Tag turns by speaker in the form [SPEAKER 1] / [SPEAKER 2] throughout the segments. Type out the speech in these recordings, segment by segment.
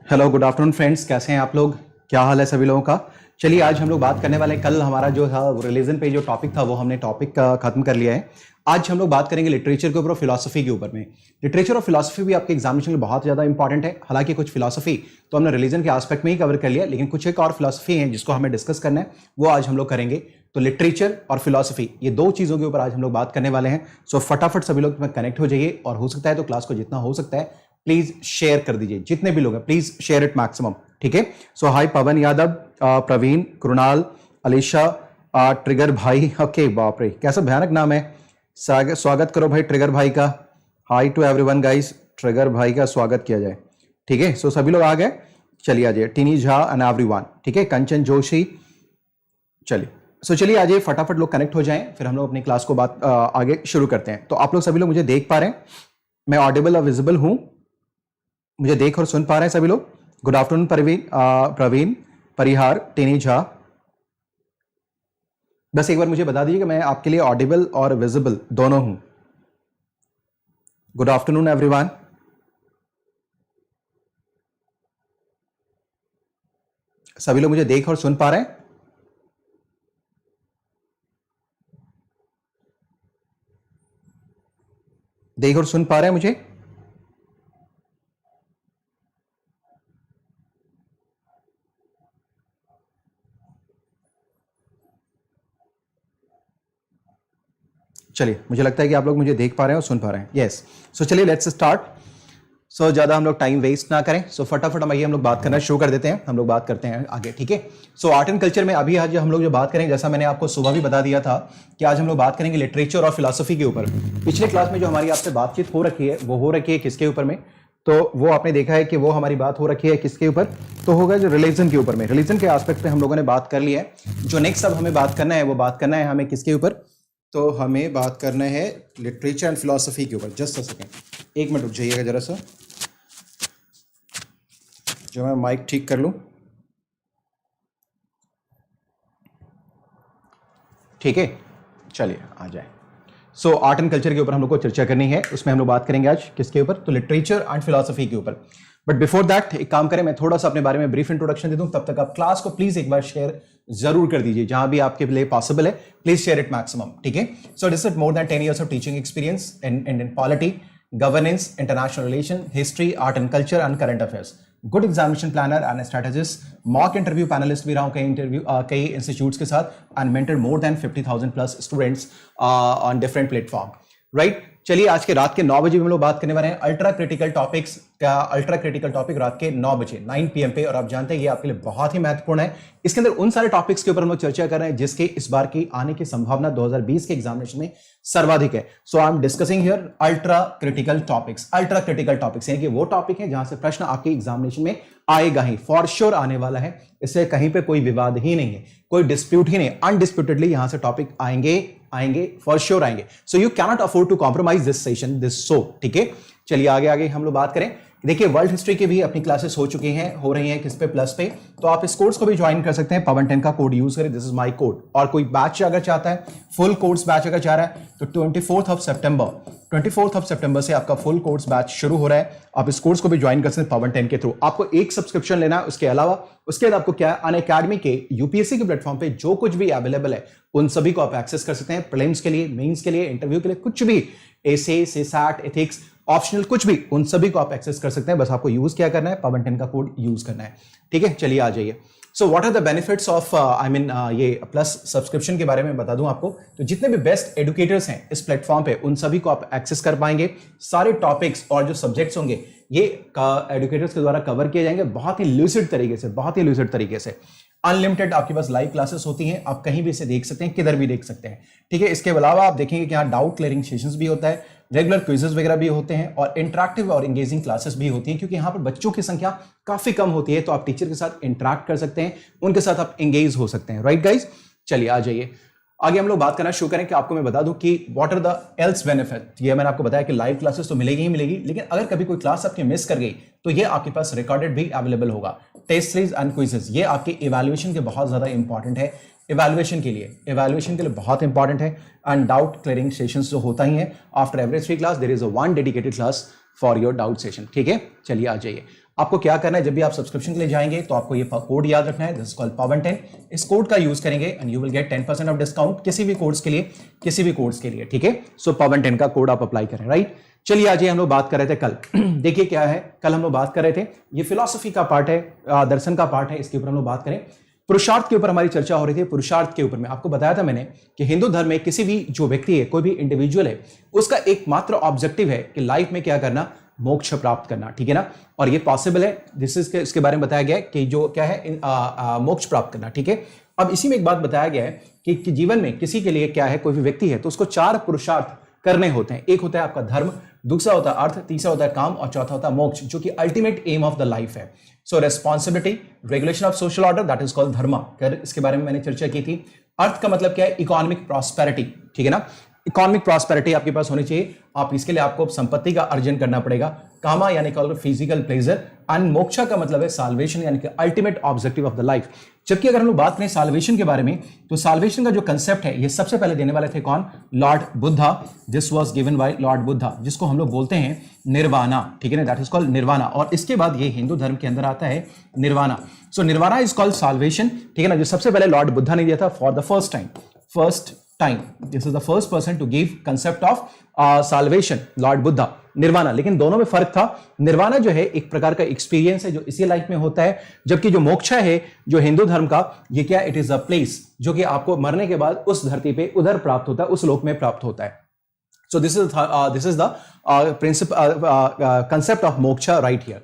[SPEAKER 1] Hello good afternoon friends, कैसे हैं आप लोग? क्या हाल है सभी लोगों का? चलिए आज हम लोग बात करने वाले हैं। कल हमारा जो था रिलीजन पे जो टॉपिक था वो हमने टॉपिक खत्म कर लिया है। आज हम लोग बात करेंगे लिटरेचर के ऊपर और फिलॉसफी के ऊपर में। लिटरेचर और फिलॉसफी भी आपके एग्जामिनेशन में बहुत ज़्यादा इंपॉर्टेंट है। हालांकि कुछ फिलॉसफी तो हमने रिलीजन के आस्पेक्ट में ही कवर कर लिया, लेकिन कुछ एक और फिलॉसफी है जिसको हमें डिस्कस करना है, वो आज हम लोग करेंगे। तो लिटरेचर और फिलॉसफी, ये दो चीज़ों के ऊपर आज हम लोग बात करने वाले हैं। सो फटाफट सभी लोग कनेक्ट हो जाइए और हो सकता है तो क्लास को जितना हो सकता है प्लीज शेयर कर दीजिए। जितने भी लोग हैं प्लीज शेयर इट मैक्सिमम, ठीक है? सो हाय पवन यादव, प्रवीण, कृणाल, अलीशा, ट्रिगर भाई। ओके, बाप रे कैसा भयानक नाम है। स्वागत करो भाई ट्रिगर भाई का। हाय टू एवरीवन गाइस, ट्रिगर भाई का स्वागत किया जाए, ठीक है? सो सभी लोग आ गए, चलिए आ जाइए। टीनी झा एंड एवरीवन, ठीक है? कंचन जोशी, चलिए। सो चलिए आ जाइए, फटाफट लोग कनेक्ट हो जाएं, फिर हम लोग अपनी क्लास को बात आगे शुरू करते हैं। तो आप लोग सभी लोग मुझे देख पा रहे हैं? मैं ऑडिबल और विजिबल हूं? मुझे देख और सुन पा रहे हैं सभी लोग? गुड आफ्टरनून प्रवीण, परिहार, टीनी झा। बस एक बार मुझे बता दीजिए कि मैं आपके लिए ऑडिबल और विजिबल दोनों हूं। Good afternoon everyone. सभी लोग मुझे देख और सुन पा रहे हैं? देख और सुन पा रहे हैं मुझे? चलिए, मुझे लगता है कि आप लोग मुझे देख पा रहे हैं और सुन पा रहे हैं। यस, सो चलिए लेट्स स्टार्ट। सो ज़्यादा हम लोग टाइम वेस्ट ना करें। सो फटाफट हम लोग बात करना शुरू कर देते हैं। हम लोग बात करते हैं आगे, ठीक है? सो आर्ट एंड कल्चर में अभी आज हम लोग जो बात करेंगे, जैसा मैंने आपको सुबह भी बता दिया था कि आज हम लोग बात करेंगे लिटरेचर और फिलॉसफी के ऊपर। पिछले क्लास में जो हमारी आपसे बातचीत हो रखी है वो हो रखी है किसके ऊपर में? तो वो आपने देखा है कि वो हमारी बात हो रखी है किसके ऊपर? तो होगा जो रिलीजन के ऊपर में। रिलीजन के एस्पेक्ट पे हम लोगों ने बात कर ली है। जो नेक्स्ट अब हमें बात करना है वो बात करना है हमें किसके ऊपर? तो हमें बात करना है लिटरेचर एंड फिलॉसफी के ऊपर। जस्ट अ सेकेंड, एक मिनट रुक जाइएगा जरा सा, जो मैं माइक ठीक कर लूं। ठीक है, चलिए आ जाए। सो आर्ट एंड कल्चर के ऊपर हम लोग को चर्चा करनी है। उसमें हम लोग बात करेंगे आज किसके ऊपर? तो लिटरेचर एंड फिलॉसफी के ऊपर। बट बिफोर दैट एक काम करें, मैं थोड़ा सा अपने बारे में ब्रीफ इंट्रोडक्शन दे दूं, तब तक आप क्लास को प्लीज एक बार शेयर जरूर कर दीजिए जहां भी आपके लिए पॉसिबल है। प्लीज शेयर इट मैक्सिमम, ठीक है? So this is more than 10 years of teaching experience in polity, governance, international relation, history, art and culture and current affairs. Good examination planner and strategist, mock interview panelist भी रहा हूं कई institutes के साथ, and mentor more than 50,000 plus students on different platform, right? चलिए आज के रात के 9 बजे हम लोग बात करने वाले हैं अल्ट्रा क्रिटिकल टॉपिक्स का। अल्ट्रा क्रिटिकल टॉपिक रात के 9 बजे 9 PM पे, और आप जानते हैं ये आपके लिए बहुत ही महत्वपूर्ण है। इसके अंदर उन सारे टॉपिक्स के ऊपर हम लोग चर्चा कर रहे हैं जिसके इस बार की आने की संभावना 2020 के एग्जामिनेशन में सर्वाधिक है। So I am discussing here ultra critical topics. Ultra critical topics यानी कि वो टॉपिक है जहां से प्रश्न आपके एग्जामिनेशन में आएगा ही, फॉर श्योर आने वाला है। इससे कहीं पे कोई विवाद ही नहीं है, कोई डिस्प्यूट ही नहीं, अनडिस्प्यूटेडली यहां से टॉपिक आएंगे फॉर श्योर आएंगे। So you cannot afford to compromise this session, this show, ठीक है? चलिए आगे हम लोग बात करें। देखिए वर्ल्ड हिस्ट्री की भी अपनी क्लासेस हो रही हैं किस पे? प्लस पे। तो आप इस कोर्स को भी ज्वाइन कर सकते हैं, पवन 10 का कोड यूज करें, दिस इज माय कोड। और कोई बैच अगर चाहता है, फुल कोर्स बैच अगर चाह रहा है, तो 24th ऑफ सितंबर से आपका फुल कोर्स बैच शुरू हो रहा है। आप इस कोर्स को भी ज्वाइन कर सकते हैं पवन 10 के थ्रू। आपको एक सब्सक्रिप्शन लेना है, उसके अलावा आपको क्या है, अनअकैडमी के यूपीएससी के प्लेटफॉर्म पे जो कुछ भी अवेलेबल है उन सभी को आप एक्सेस कर सकते हैं। प्रीलिम्स के लिए, मेंस के लिए, इंटरव्यू के लिए, कुछ भी, एसे, सीसैट, एथिक्स, ऑप्शनल, कुछ भी, उन सभी को आप एक्सेस कर सकते हैं। बस आपको यूज क्या करना है? पवन 10 का कोड यूज करना है, ठीक है? चलिए आ जाइए। So what are the benefits of ये प्लस सब्सक्रिप्शन के बारे में बता दूं आपको। तो जितने भी बेस्ट एडुकेटर्स हैं इस प्लेटफॉर्म पे, उन सभी को आप एक्सेस कर पाएंगे। सारे टॉपिक्स और जो सब्जेक्ट्स होंगे ये एडुकेटर्स के द्वारा कवर किए जाएंगे बहुत ही लूसिड तरीके से। अनलिमिटेड आपके पास लाइव क्लासेस होती हैं, आप कहीं भी इसे देख सकते हैं, किधर भी देख सकते हैं, ठीक है? इसके अलावा आप देखेंगे कि यहाँ डाउट क्लियरिंग सेशंस भी होता है, रेगुलर क्विजेस वगैरह भी होते हैं, और इंटरैक्टिव और एंगेजिंग क्लासेस भी होती हैं, क्योंकि यहाँ पर बच्चों की संख्या काफी कम होती है। तो आप टीचर के साथ इंटरैक्ट कर सकते हैं, उनके साथ आप एंगेज हो सकते हैं, राइट गाइज? चलिए आ जाइए आगे हम लोग बात करना शुरू करें। कि आपको मैं बता दूं कि what are the else benefit. ये मैंने आपको बताया कि लाइव क्लासेस तो मिलेगी ही मिलेगी, लेकिन अगर कभी कोई क्लास आपकी मिस कर गई तो ये आपके पास रिकॉर्डेड भी अवेलेबल होगा। टेस्ट सीरीज एंड क्विजेस, ये आपके इवैल्यूएशन के बहुत ज्यादा इंपॉर्टेंट है। इवैल्यूएशन के लिए बहुत इंपॉर्टेंट है। एंड डाउट क्लियरिंग सेशंस जो होता ही है after every 3 class, there is a 1 dedicated class for your doubt session. ठीक है, चलिए आ जाइए। आपको क्या करना है, जब भी आप सब्सक्रिप्शन के लिए जाएंगे तो आपको ये कोड याद रखना है, दिस इज कॉल्ड PAVAN10। इस कोड का यूज करेंगे and you will get 10% of discount किसी भी कोर्स के लिए, ठीक है। सो PAVAN10 का कोड आप अप्लाई करें, राइट। चलिए आज हम लोग बात कर रहे थे कल देखिए क्या है, कल हम लोग बात कर रहे थे, ये फिलॉसफी का पार्ट है, दर्शन का पार्ट है, इसके ऊपर हम लोग बात करें। पुरुषार्थ के ऊपर हमारी चर्चा हो रही थी। पुरुषार्थ के ऊपर में आपको बताया था मैंने कि हिंदू धर्म में किसी भी जो व्यक्ति है, कोई भी इंडिविजुअल है, उसका एकमात्र ऑब्जेक्टिव है कि लाइफ में क्या करना, मोक्ष प्राप्त करना, ठीक है ना। और ये पॉसिबल है, दिस इज इसके बारे में बताया गया है कि जो क्या है मोक्ष प्राप्त करना, ठीक है। अब इसी में एक बात बताया गया है कि जीवन में किसी के लिए क्या है, कोई भी व्यक्ति है तो उसको 4 पुरुषार्थ करने होते हैं। एक होता है आपका धर्म, दूसरा होता है अर्थ, तीसरा होता है काम और चौथा होता है मोक्ष, जो कि ultimate aim of the life है। So responsibility, regulation of social order, that is called dharma. इसके बारे में मैंने चर्चा की थी। अर्थ का मतलब क्या है, इकोनॉमिक प्रॉस्पेरिटी, ठीक है ना। इकोनॉमिक प्रॉस्पेरिटी आपके पास होनी चाहिए, आप इसके लिए आपको संपत्ति का अर्जन करना पड़ेगा। कामा यानी कि फिजिकल प्लेजर, एंड मोक्षा का मतलब है साल्वेशन यानी कि ultimate objective of the life. जबकि अगर हम लोग बात करें साल्वेशन के बारे में, तो साल्वेशन का जो कंसेप्ट है ये सबसे पहले देने वाले थे कौन, Lord Buddha. This was given by Lord Buddha, जिसको हम लोग बोलते हैं निर्वाणा, ठीक है ना, दैट इज कॉल्ड निर्वाणा। और इसके बाद ये हिंदू धर्म के अंदर आता है निर्वाणा। सो निर्वाणा इज कॉल्ड साल्वेशन, ठीक है ना, जो सबसे पहले लॉर्ड बुद्धा ने दिया था for the first time. This is the first person to give concept of salvation, Lord Buddha, nirvana. लेकिन दोनों में फर्क था। निर्वाणा जो है एक प्रकार का एक्सपीरियंस है जो इसी लाइफ में होता है, जबकि जो मोक्षा है जो हिंदू धर्म का, ये क्या, इट इज अ प्लेस जो कि आपको मरने के बाद उस धरती पे उधर प्राप्त होता है, उस लोक में प्राप्त होता है। So this is the concept of moksha right here.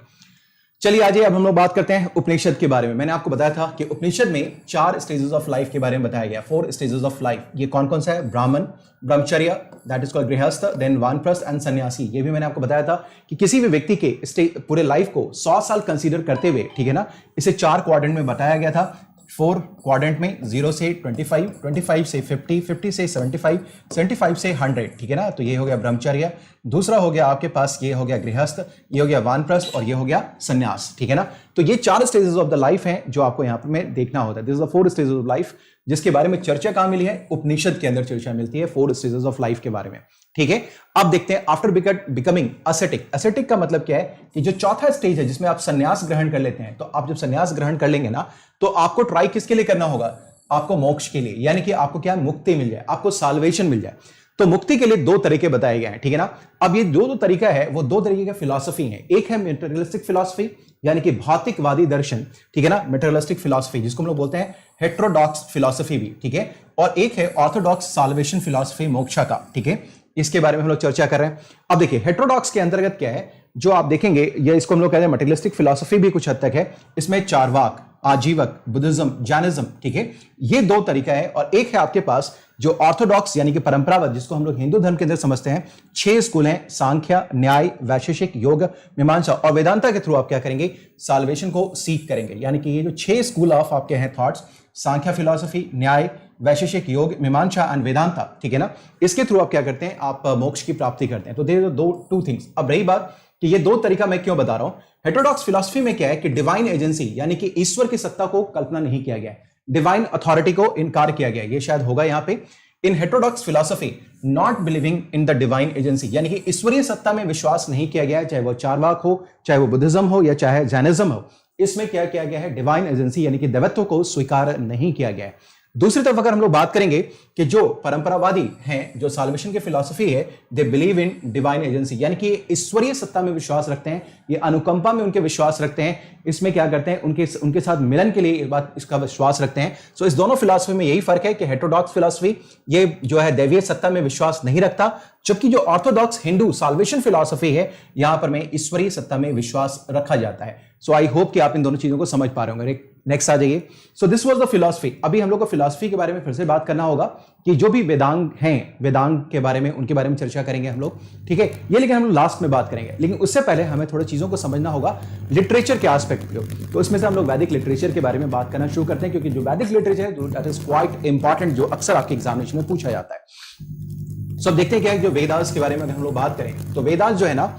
[SPEAKER 1] चलिए आज अब हम लोग बात करते हैं उपनिषद के बारे में। मैंने आपको बताया था कि उपनिषद में 4 स्टेजेस ऑफ लाइफ के बारे में बताया गया, 4 स्टेजेस ऑफ लाइफ। ये कौन कौन सा है, ब्राह्मण, ब्रह्मचर्य, दैट इज कॉल्ड गृहस्थ, देन वानप्रस्थ एंड सन्यासी। ये भी मैंने आपको बताया था कि किसी भी व्यक्ति के पूरे लाइफ को 100 साल कंसीडर करते हुए, ठीक है ना, इसे 4 क्वाड्रेंट में बताया गया था। 4 क्वाड्रेंट में 0 से 25, 25 से 50, 50 से 75, 75 से 100, ठीक है ना। तो ये हो गया ब्रह्मचर्य, दूसरा हो गया आपके पास, ये हो गया गृहस्थ, ये हो गया वानप्रस्थ और ये हो गया सन्यास, ठीक है ना। तो ये 4 स्टेजेस ऑफ द लाइफ हैं जो आपको यहाँ पर में देखना होता है। This is the 4 stages of life, जिसके बारे में चर्चा कहां मिली है, उपनिषद के अंदर चर्चा मिलती है 4 स्टेजेस ऑफ लाइफ के बारे में, ठीक है। अब देखते हैं आफ्टर बिकमिंग असेटिक। असेटिक का मतलब क्या है कि जो चौथा स्टेज है जिसमें आप सन्यास ग्रहण कर लेते हैं, तो आप जब सन्यास ग्रहण कर लेंगे ना, तो आपको ट्राई किसके लिए करना होगा, आपको मोक्ष के लिए, यानी कि आपको क्या, मुक्ति मिल जाए, आपको साल्वेशन मिल जाए। तो मुक्ति के लिए 2 तरीके बताए गए हैं, ठीक है ना। अब ये जो 2 तरीका है वो 2 तरीके का फिलॉसफी है। एक है मेटेरियलिस्टिक फिलॉसफी यानी कि भौतिकवादी दर्शन, ठीक है ना, मेटेरियलिस्टिक फिलॉसफी, जिसको हम लोग बोलते हैं हेटेरोडॉक्स फिलॉसफी भी, ठीक है। और एक है ऑर्थोडॉक्स साल्वेशन फिलॉसफी, मोक्षा का, ठीक है। इसके बारे में हम लोग चर्चा कर रहे हैं। अब देखिए हेटेरोडॉक्स के अंतर्गत क्या है, जो आप देखेंगे, ये इसको हम लोग कहते हैं मटेरियलिस्टिक फिलॉसफी भी कुछ हद तक है। इसमें चारवाक, आजीवक, बुद्धिज्म, जैनिज्म, ठीक है, ये 2 तरीका है। और एक है आपके पास जो ऑर्थोडॉक्स यानी कि परंपरागत, जिसको हम लोग हिंदू धर्म के अंदर समझते हैं। 6 स्कूल हैं, सांख्य, न्याय, वैशेषिक, योग, मीमांसा और वेदांता के थ्रू आप क्या करेंगे, साल्वेशन को सीख करेंगे। यानी कि ये जो 6 स्कूल ऑफ आपके हैं थॉट्स, सांख्य फिलॉसफी, न्याय, वैशेषिक, योग, मीमांसा एंड वेदांता, ठीक है ना, इसके थ्रू आप क्या करते हैं, आप मोक्ष की प्राप्ति करते हैं। तो दे 2 थिंग्स। अब रही बात कि ये 2 तरीका मैं क्यों बता रहा हूं। हेटेरोडॉक्स फिलॉसफी में क्या है कि डिवाइन एजेंसी यानी कि ईश्वर की सत्ता को कल्पना नहीं किया गया है, डिवाइन अथॉरिटी को इनकार किया गया है। ये शायद होगा यहां पे, in heterodox philosophy not believing in the divine agency, यानी कि ईश्वरीय सत्ता में विश्वास नहीं किया गया है, चाहे वो चारवाक हो, चाहे वो बुद्धिज्म हो या चाहे जैनिज्म हो। इसमें क्या किया गया है, डिवाइन एजेंसी यानी कि दैवत्व को स्वीकार नहीं किया गया है। दूसरी तरफ अगर हम लोग बात करेंगे कि जो परंपरावादी हैं, जो साल्वेशन की फिलॉसफी है, they believe in divine agency, यानी कि ईश्वरीय सत्ता में विश्वास रखते हैं, ये अनुकंपा में उनके विश्वास रखते हैं, इसमें क्या करते हैं, उनके साथ मिलन के लिए इसका विश्वास रखते हैं। सो इस दोनों फिलॉसफी में यही फर्क है कि हेटेरोडॉक्स फिलॉसफी ये जो है दैवीय सत्ता में विश्वास नहीं रखता, जबकि जो ऑर्थोडॉक्स हिंदू साल्वेशन फिलॉसफी है, यहां पर में ईश्वरीय सत्ता में विश्वास रखा जाता है। सो आई होप कि आप इन दोनों चीजों को समझ पा रहे होंगे। नेक्स्ट आ जाइए। So this was the philosophy. अभी हम लोग को फिलॉसफी के बारे में फिर से बात करना होगा कि जो भी वेदांग हैं, वेदांग के बारे में, उनके बारे में चर्चा करेंगे हम लोग, ठीक है। ये लेकिन हम लोग लास्ट में बात करेंगे, लेकिन उससे पहले हमें थोड़ी चीजों को समझना होगा लिटरेचर के एस्पेक्ट पे। तो इसमें से हम लोग वैदिक लिटरेचर के बारे में बात करना शुरू करते हैं, क्योंकि जो वैदिक लिटरेचर है दैट इज क्वाइट इंपॉर्टेंट, जो अक्सर आपके एग्जामिनेशन में पूछा जाता है। सो अब देखते हैं क्या है, जो वेदास के बारे में अगर हम लोग बात करें, तो वेदास जो है ना,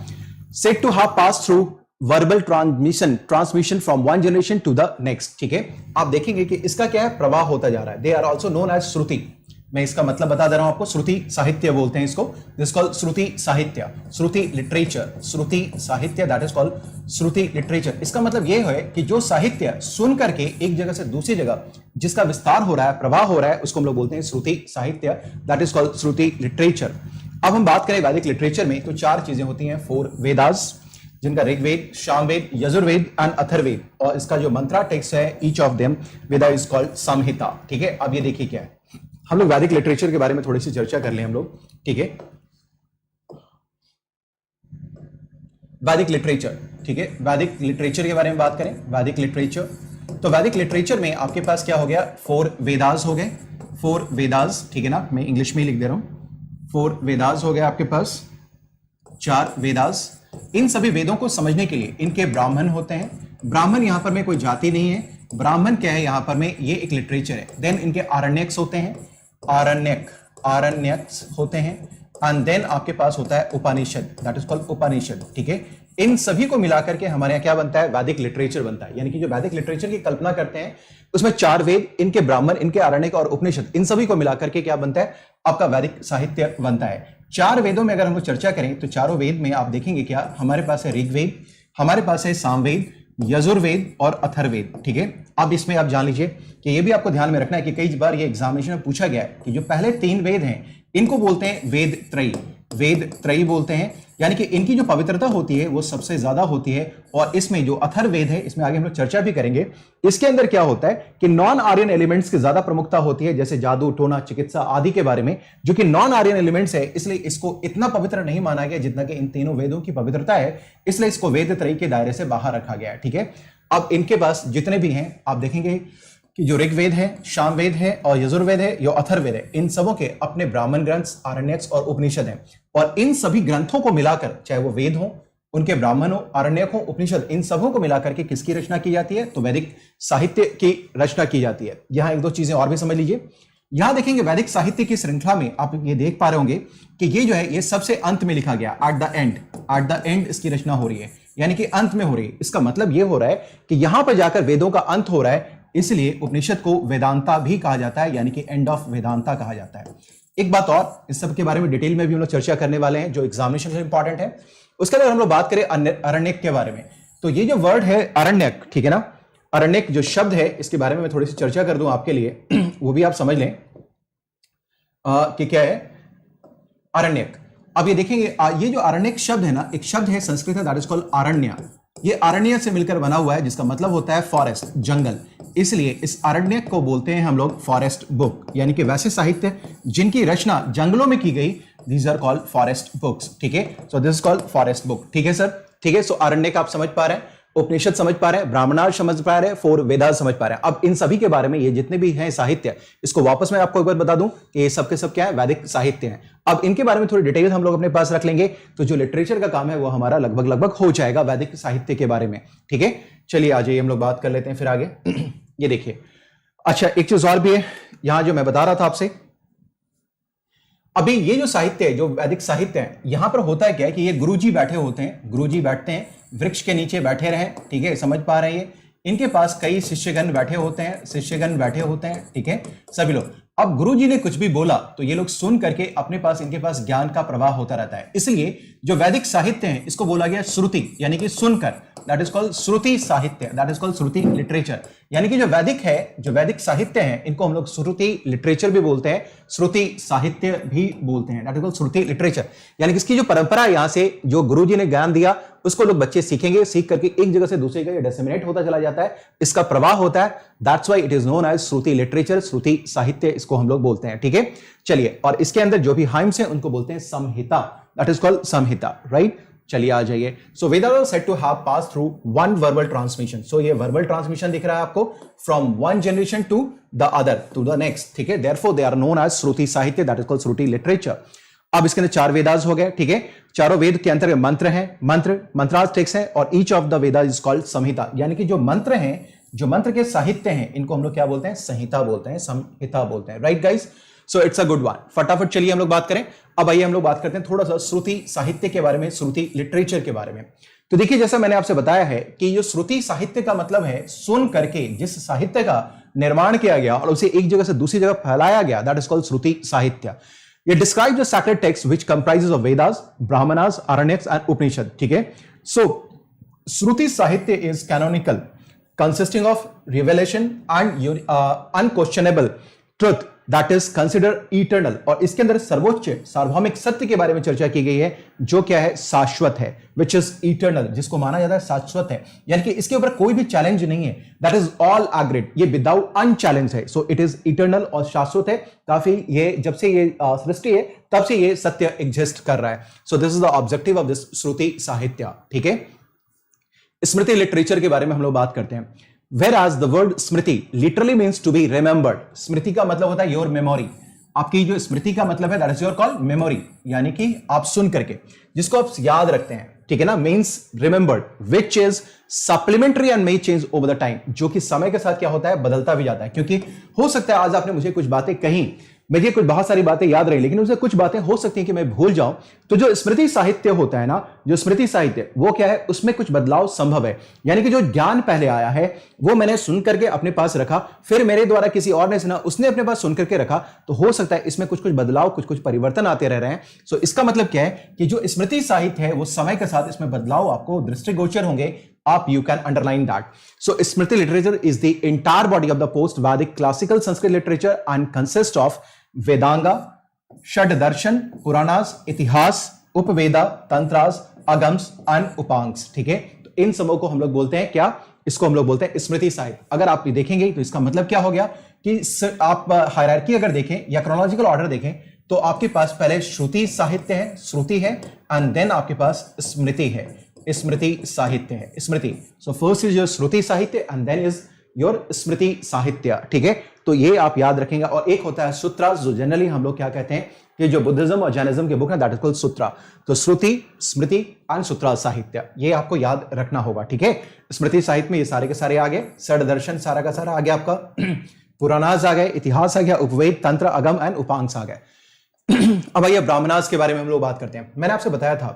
[SPEAKER 1] said to have pass through verbal transmission from one generation to the next, ठीक है। आप देखेंगे कि इसका क्या है, प्रवाह होता जा रहा है। They are also known as shruti. मैं इसका मतलब बता दे रहा हूं आपको, श्रुति साहित्य बोलते हैं इसको, दिस कॉल्ड श्रुति साहित्य, श्रुति literature, shruti sahitya, that is called shruti literature. इसका मतलब यह है कि जो साहित्य सुन करके एक जगह से दूसरी जगह जिसका विस्तार हो रहा है, प्रवाह हो रहा है, उसको हम लोग बोलते हैं श्रुति sahitya, that is called shruti literature. अब हम बात करें वैदिक लिटरेचर में तो 4 चीजें होती हैं, 4 वेदास, जिनका ऋग्वेद, सामवेद, यजुर्वेद एंड अथर्ववेद, और इसका जो मंत्रा टेक्स्ट है each of them Veda is called Samhita. ठीक है, अब ये देखिए क्या है, हम लोग वैदिक लिटरेचर के बारे में थोड़ी सी चर्चा कर लें हम लोग। ठीक है, वैदिक लिटरेचर, ठीक है, वैदिक लिटरेचर के बारे में बात करें, वैदिक लिटरेचर, तो वैदिक लिटरेचर में आपके पास क्या हो गया, 4 वेदास हो गए, 4 वेदास, ठीक है ना, मैं इंग्लिश में ही लिख दे रहा हूं, 4 वेदास हो गए आपके पास, 4 वेदास। इन सभी वेदों को समझने के लिए इनके ब्राह्मण होते हैं, ब्राह्मण यहां पर में कोई जाति नहीं है, ब्राह्मण क्या है यहां पर में, ये एक लिटरेचर है। देन इनके आरण्यक्स होते हैं, आरण्यक्स होते हैं, एंड देन आपके पास होता है उपनिषद, दैट इज कॉल्ड उपनिषद। ठीक है, इन सभी को मिलाकर के हमारे यहाँ क्या बनता है, वैदिक लिटरेचर बनता है। यानी कि जो वैदिक लिटरेचर की कल्पना करते हैं उसमें 4 वेद, इनके ब्राह्मण, इनके आरण्यक और उपनिषद, इन सभी को मिलाकर के क्या बनता है, आपका वैदिक साहित्य बनता है। 4 वेदों में अगर हम लोग चर्चा करें तो चारों वेद में आप देखेंगे क्या, हमारे पास है ऋग्वेद, हमारे पास है सामवेद, यजुर्वेद और अथर्ववेद। ठीक है, अब इसमें आप जान लीजिए कि ये भी आपको ध्यान में रखना है कि कई बार ये एग्जामिनेशन में पूछा गया है कि जो पहले 3 वेद हैं इनको बोलते हैं वेद त्रयी, वेद त्रयी बोलते हैं, यानी कि इनकी जो पवित्रता होती है वो सबसे ज्यादा होती है। और इसमें जो अथर्ववेद है, इसमें आगे हम लोग चर्चा भी करेंगे, इसके अंदर क्या होता है कि नॉन आर्यन एलिमेंट्स की ज्यादा प्रमुखता होती है, जैसे जादू, टोना, चिकित्सा आदि के बारे में, जो कि नॉन आर्यन एलिमेंट्स है, इसलिए इसको इतना पवित्र नहीं माना गया जितना कि इन तीनों वेदों की पवित्रता है, इसलिए इसको वेद त्रयी के दायरे से बाहर रखा गया है। ठीक है, अब इनके पास जितने भी हैं आप देखेंगे कि जो ऋग्वेद है, सामवेद है और यजुर्वेद है, जो अथर्ववेद है, इन सबों के अपने ब्राह्मण ग्रंथ, आरण्यक और उपनिषद हैं। और इन सभी ग्रंथों को मिलाकर, चाहे वो वेद हो, उनके ब्राह्मण हो, आरण्यक हो, उपनिषद, इन सबों को मिलाकर के किसकी रचना की जाती है, तो वैदिक साहित्य की रचना की जाती है। यहां 1-2 चीजें और भी समझ लीजिए। यहां देखेंगे वैदिक साहित्य की श्रृंखला में आप ये देख पा रहे होंगे कि ये जो है ये सबसे अंत में लिखा गया, एट द एंड इसकी रचना हो रही है, यानी कि अंत में हो रही है। इसका मतलब ये हो रहा है कि यहां पर जाकर वेदों का अंत हो रहा है, इसलिए उपनिषद को वेदांता भी कहा जाता है, यानी कि एंड ऑफ वेदांता कहा जाता है। एक बात और, इस सब के बारे में डिटेल में भी हम लोग चर्चा करने वाले हैं जो एग्जामिनेशन में इंपॉर्टेंट है। उसके बाद हम लोग बात करें अरण्यक के बारे में, तो ये जो वर्ड है अरण्यक, ठीक है ना, अरण्यक जो शब्द है इसके बारे में मैं थोड़ी सी चर्चा कर दूं आपके लिए वो भी आप समझ लें कि क्या है अरण्यक। अब ये देखेंगे ये जो अरण्यक शब्द है ना, एक शब्द है संस्कृत में, दैट इज कॉल्ड आरण्य। ये आरण्य से मिलकर बना हुआ है, जिसका मतलब होता है फॉरेस्ट, जंगल, इसलिए इस अरण्यक को बोलते हैं हम लोग फॉरेस्ट बुक, यानी कि वैसे साहित्य जिनकी रचना जंगलों में की गई, these are called forest books। ठीक है, so this is called forest book। ठीक है सर, ठीक है। सो अरण्यक आप समझ पा रहे हैं, उपनिषद समझ पा रहे हैं, ब्राह्मणार्थ समझ पा रहे हैं, 4 वेदास समझ पा रहे हैं। अब इन सभी के बारे में ये जितने भी हैं साहित्य, इसको वापस मैं आपको एक बार बता दूं कि ये सब के सब क्या है, वैदिक साहित्य हैं। अब इनके बारे में थोड़ी डिटेल हम लोग अपने पास रख लेंगे, तो जो लिटरेचर का काम है वो हमारा लगभग हो जाएगा वैदिक साहित्य के बारे में। ठीक है, चलिए आ जाइए हम लोग बात कर लेते हैं फिर आगे। ये देखिए, अच्छा एक चीज और भी है यहां जो मैं बता रहा था आपसे, अभी ये जो साहित्य है, जो वैदिक साहित्य है, यहां पर होता है क्या है कि ये गुरुजी बैठे होते हैं, गुरुजी बैठते हैं, वृक्ष के नीचे बैठे रहे, ठीक है, समझ पा रहे हैं। इनके पास कई शिष्यगण बैठे होते हैं, शिष्यगण बैठे होते हैं, ठीक है, सभी लोग। अब गुरुजी ने कुछ भी बोला तो ये लोग सुन करके अपने पास, इनके पास ज्ञान का प्रवाह होता रहता है। इसलिए जो वैदिक साहित्य है इसको बोला गया श्रुति, यानी कि सुनकर, that is called shruti sahitya, that is called shruti literature. यानी कि जो वैदिक है, जो वैदिक साहित्य है, इनको हम लोग श्रुति लिटरेचर भी बोलते हैं, श्रुति साहित्य भी बोलते हैं, that is called shruti literature. यानी कि इसकी जो परंपरा है, यहां से जो गुरुजी ने ज्ञान दिया उसको लोग बच्चे सीखेंगे, सीख करके एक जगह से दूसरी जगह डिसेमिनेट होता चला जाता है, इसका प्रवाह होता है, that's why it is known as shruti literature, shruti साहित्य इसको हम लोग बोलते हैं। ठीक है, चलिए, और इसके अंदर जो भी हाइम्स हैं उनको बोलते हैं Samhita, that is called Samhita, right. चलिए आ जाइए। So Vedas are said to have pass through one verbal transmission. सो ये वर्बल ट्रांसमिशन दिख रहा है आपको, from one generation to the other to the next, ठीक है, therefore they are known as shruti sahitya, that is called shruti literature. अब इसके अंदर 4 वेदास हो गए, ठीक है, चारों वेद के अंतर्गत मंत्र हैं, मंत्रार्थ टेक्स्ट हैं, और each of the Veda is called Samhita. यानी कि जो मंत्र हैं, जो मंत्र के साहित्य हैं, इनको हम लोग क्या बोलते हैं, संहिता बोलते हैं, संहिता बोलते हैं, right guys. So it's a good one. फटाफट चलिए हम लोग बात करें। अब आइए हम लोग बात करते हैं थोड़ा सा श्रुति साहित्य के बारे में, श्रुति लिटरेचर के बारे में। तो देखिए, जैसा मैंने आपसे बताया है कि जो श्रुति साहित्य का मतलब है सुन करके, जिस साहित्य का निर्माण किया गया और उसे एक जगह से दूसरी जगह फैलाया गया, that is called shruti sahitya. ये describe the sacred text which comprises of Vedas, Brahmanas, Aranyakas and Upanishad. ठीक है, so shruti sahitya is canonical consisting of revelation and unquestionable truth that is considered eternal। और इसके अंदर सर्वोच्च सार्वभौमिक सत्य के बारे में चर्चा की गई है जो क्या है, शाश्वत है, which is eternal, जिसको माना जाता है शाश्वत है, यानी कि इसके ऊपर कोई भी चैलेंज नहीं है, that is all agreed, ये विदाउट अनचैलेंज है, so it is eternal और शाश्वत है। काफी ये जब से ये सृष्टि है तब से ये सत्य एग्जिस्ट कर रहा है। so this is the objective of this श्रुति साहित्य। ठीक है, स्मृति लिटरेचर के बारे में हम लोग बात करते हैं। Whereas the word Smriti literally means to be remembered। स्मृति का मतलब होता है योर मेमोरी। आपकी जो स्मृति का मतलब है that is your call memory, यानी कि आप सुन करके जिसको आप याद रखते हैं, ठीक है ना, means remembered, which is supplementary and may change over the time, जो कि समय के साथ क्या होता है, बदलता भी जाता है। क्योंकि हो सकता है आज आपने मुझे कुछ बातें कही, मुझे कुछ बहुत सारी बातें याद रही, लेकिन उससे कुछ बातें हो सकती हैं कि मैं भूल जाऊं। तो जो स्मृति साहित्य होता है ना, जो स्मृति साहित्य वो क्या है, उसमें कुछ बदलाव संभव है। यानी कि जो ज्ञान पहले आया है वो मैंने सुन करके अपने पास रखा, फिर मेरे द्वारा किसी और ने सुना, उसने अपने पास सुन करके रखा, तो हो सकता है इसमें कुछ कुछ बदलाव, कुछ कुछ परिवर्तन आते रह रहे हैं। सो इसका मतलब क्या है कि जो स्मृति साहित्य है वो समय के साथ इसमें बदलाव आपको दृष्टिगोचर होंगे। आप you can underline that. So smriti literature is the entire body of the post Vedic classical Sanskrit literature and consist of Vedanga, shad darshan, Puranas, itihasa, Upaveda, तंत्रास, अगम्स and उपांग्स। ठीक है, तो इन सबों को हम लोग बोलते हैं क्या, इसको हम लोग बोलते हैं स्मृति साहित्य। अगर आप ये देखेंगे तो इसका मतलब क्या हो गया कि आप हायरार्की अगर देखें या क्रोनोलॉजिकल ऑर्डर देखें तो आपके पास पहले श्रुति साहित्य है, श्रुति है, एंड देन आपके पास स्मृति है, स्मृति साहित्य है, स्मृति। सो फर्स्ट इज योर श्रुति साहित्य एंड देन इज योर स्मृति साहित्य। ठीक है, तो ये आप याद रखेंगे। और एक होता है सूत्रा, जो जनरली हम लोग क्या कहते हैं कि जो बुद्धिज्म और जैनिज्म के बुक है दैट इज कॉल्ड सूत्रा। तो श्रुति, स्मृति एंड सूत्रा साहित्य, ये आपको याद रखना होगा। ठीक है, स्मृति साहित्य में ये सारे के सारे आ गए, षड दर्शन सारा का सारा आ गया आपका, पुराणास आ गए, इतिहास आ गया, उपवेद, तंत्र, अगम एंड उपांग्स आ गए। अब आइए ब्राह्मणास के बारे में हम लोग बात करते हैं। मैंने आपसे बताया था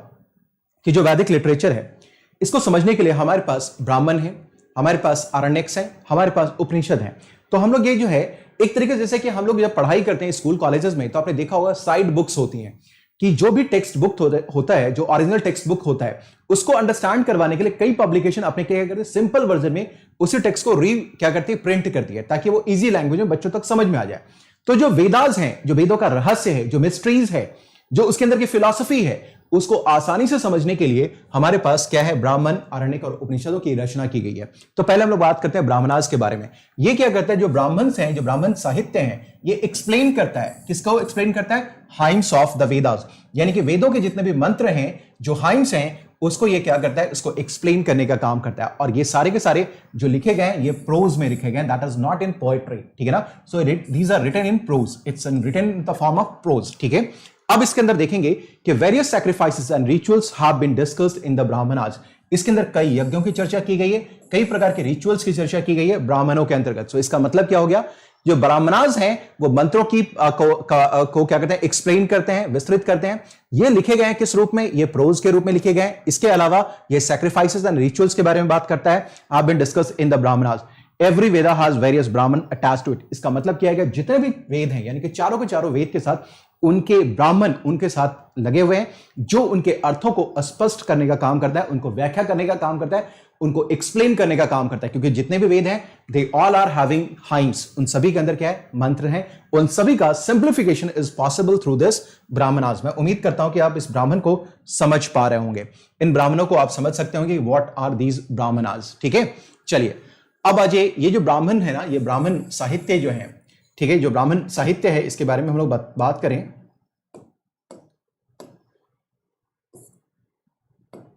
[SPEAKER 1] कि जो वैदिक लिटरेचर है इसको समझने के लिए हमारे पास ब्राह्मण है, हमारे पास आरण्यक्स है, हमारे पास उपनिषद है। तो हम लोग ये जो है एक तरीके जैसे कि हम लोग जब पढ़ाई करते हैं स्कूल कॉलेजेस में, तो आपने देखा होगा साइड बुक्स होती हैं कि जो भी टेक्स्ट बुक होता है, जो ओरिजिनल टेक्स्ट बुक होता है, उसको अंडरस्टैंड करवाने के लिए कई पब्लिकेशन अपने क्या करते हैं, सिंपल वर्जन में उसी टेक्स्ट को क्या करती है, प्रिंट करती है, ताकि वो इजी लैंग्वेज में बच्चों तक समझ में आ जाए। तो जो वेदास हैं, जो वेदों का रहस्य है, जो मिस्ट्रीज है, जो उसके अंदर की फिलॉसफी है, उसको आसानी से समझने के लिए हमारे पास क्या है, ब्राह्मण, आरण्यक और उपनिषदों की रचना की गई है। तो पहले हम लोग बात करते हैं ब्राह्मणास के बारे में। ये क्या करता है, जो ब्राह्मण्स हैं, जो ब्राह्मण साहित्य हैं, ये एक्सप्लेन करता है, किसको एक्सप्लेन करता है, हाइम्स ऑफ द वेदास, यानी कि वेदों के जितने भी मंत्र हैं, जो हाइम्स हैं, उसको ये क्या करता है, उसको एक्सप्लेन करने का काम करता है। और ये सारे के सारे जो लिखे गए हैं ये प्रोज में लिखे गए हैं, that is not in poetry. ठीक है ना, so these are written in prose, it's written in the form of prose. ठीक है, अब इसके अंदर देखेंगे कि various sacrifices and rituals have been discussed in the Brahmanas. इसके अंदर कई यज्ञों की चर्चा की गई है, कई प्रकार के रिचुअल्स की चर्चा की गई है ब्राह्मणों के अंतर्गत। सो इसका मतलब क्या हो गया, जो ब्राह्मणास हैं वो मंत्रों की को क्या करते हैं, एक्सप्लेन करते हैं, विस्तृत करते हैं। ये लिखे गए हैं किस रूप में, ये प्रोज के रूप में लिखे गए हैं। इसके अलावा ये सैक्रिफाइसेस एंड रिचुअल्स के बारे में बात करता है, have been discussed in the Brahmanas. Every Veda has various Brahmana attached to it. इसका मतलब क्या है, जितने भी वेद हैं, यानी कि चारों के चारों वेद के साथ उनके ब्राह्मण उनके साथ लगे हुए हैं, जो उनके अर्थों को स्पष्ट करने का काम करता है, उनको व्याख्या करने का काम करता है, उनको एक्सप्लेन करने का काम करता है। क्योंकि जितने भी वेद हैं they all are having hymns, उन सभी के अंदर क्या है, मंत्र हैं। उन सभी का simplification is possible through this Brahmanas. मैं उम्मीद करता हूं कि आप इस ब्राह्मण को समझ पा रहे होंगे, इन ब्राह्मणों को आप समझ सकते होंगे व्हाट आर दीज ब्राह्मणास। ठीक है, चलिए अब आज ये जो ब्राह्मण है ना, ये ब्राह्मण साहित्य जो है, ठीक है, जो ब्राह्मण साहित्य है इसके बारे में हम लोग बात करें।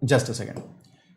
[SPEAKER 1] जस्ट अ सेकेंड,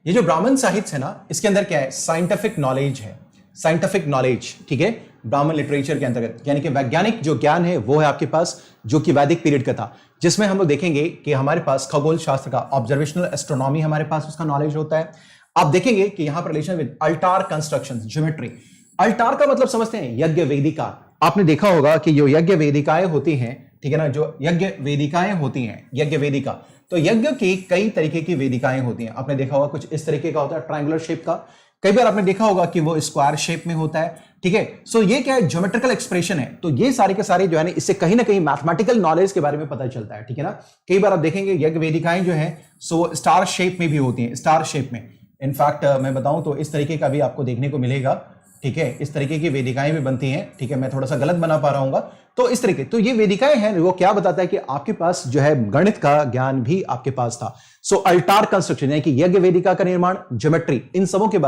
[SPEAKER 1] ये जो ब्राह्मण साहित्य है ना, इसके अंदर क्या है, साइंटिफिक नॉलेज है, साइंटिफिक नॉलेज। ठीक है, ब्राह्मण लिटरेचर के अंतर्गत, यानी कि वैज्ञानिक जो ज्ञान है वो है आपके पास, जो कि वैदिक पीरियड का था, जिसमें हम लोग देखेंगे कि हमारे पास खगोल शास्त्र का, ऑब्जर्वेशनल एस्ट्रोनॉमी हमारे पास उसका नॉलेज होता है। आप देखेंगे कि यहां पर relation with Alt constructions, geometry. Alt का मतलब समझते हैं यज्ञ वेदिका। आपने देखा होगा कि जो यज्ञ वेदिकाएं होती हैं, ठीक है ना, जो यज्ञ वेदिकाएं होती हैं, यज्ञ वेदिका, तो यज्ञ की कई तरीके की वेदिकाएं होती हैं। आपने देखा होगा कुछ इस तरीके का होता है, ट्रायंगुलर शेप का, कई बार आपने देखा होगा कि वो स्क्वायर शेप में होता है, ठीक है। सो ये क्या है, ज्योमेट्रिकल एक्सप्रेशन है। तो ये सारे के सारे जो है ना, इससे कहीं ना कहीं मैथमेटिकल नॉलेज के बारे में पता चलता है, ठीक है ना। कई बार आप देखेंगे यज्ञ वेदिकाएं जो है सो स्टार शेप में भी होती हैं, स्टार शेप में। इनफैक्ट मैं बताऊं तो इस तरीके का भी आपको देखने को मिलेगा, ठीक है। इस तरीके की वेदिकाएं भी बनती हैं, ठीक है। मैं थोड़ा सा गलत बना पा रहा हूँ, तो इस तरीके, तो ये वेदिकाएं हैं, वो क्या बताता है कि आपके पास जो है गणित का ज्ञान भी आपके पास था। सो अल्टार कंस्ट्रक्शन यानी कि यज्ञ वेदिका का निर्माण, ज्योमेट्री, इन सबों के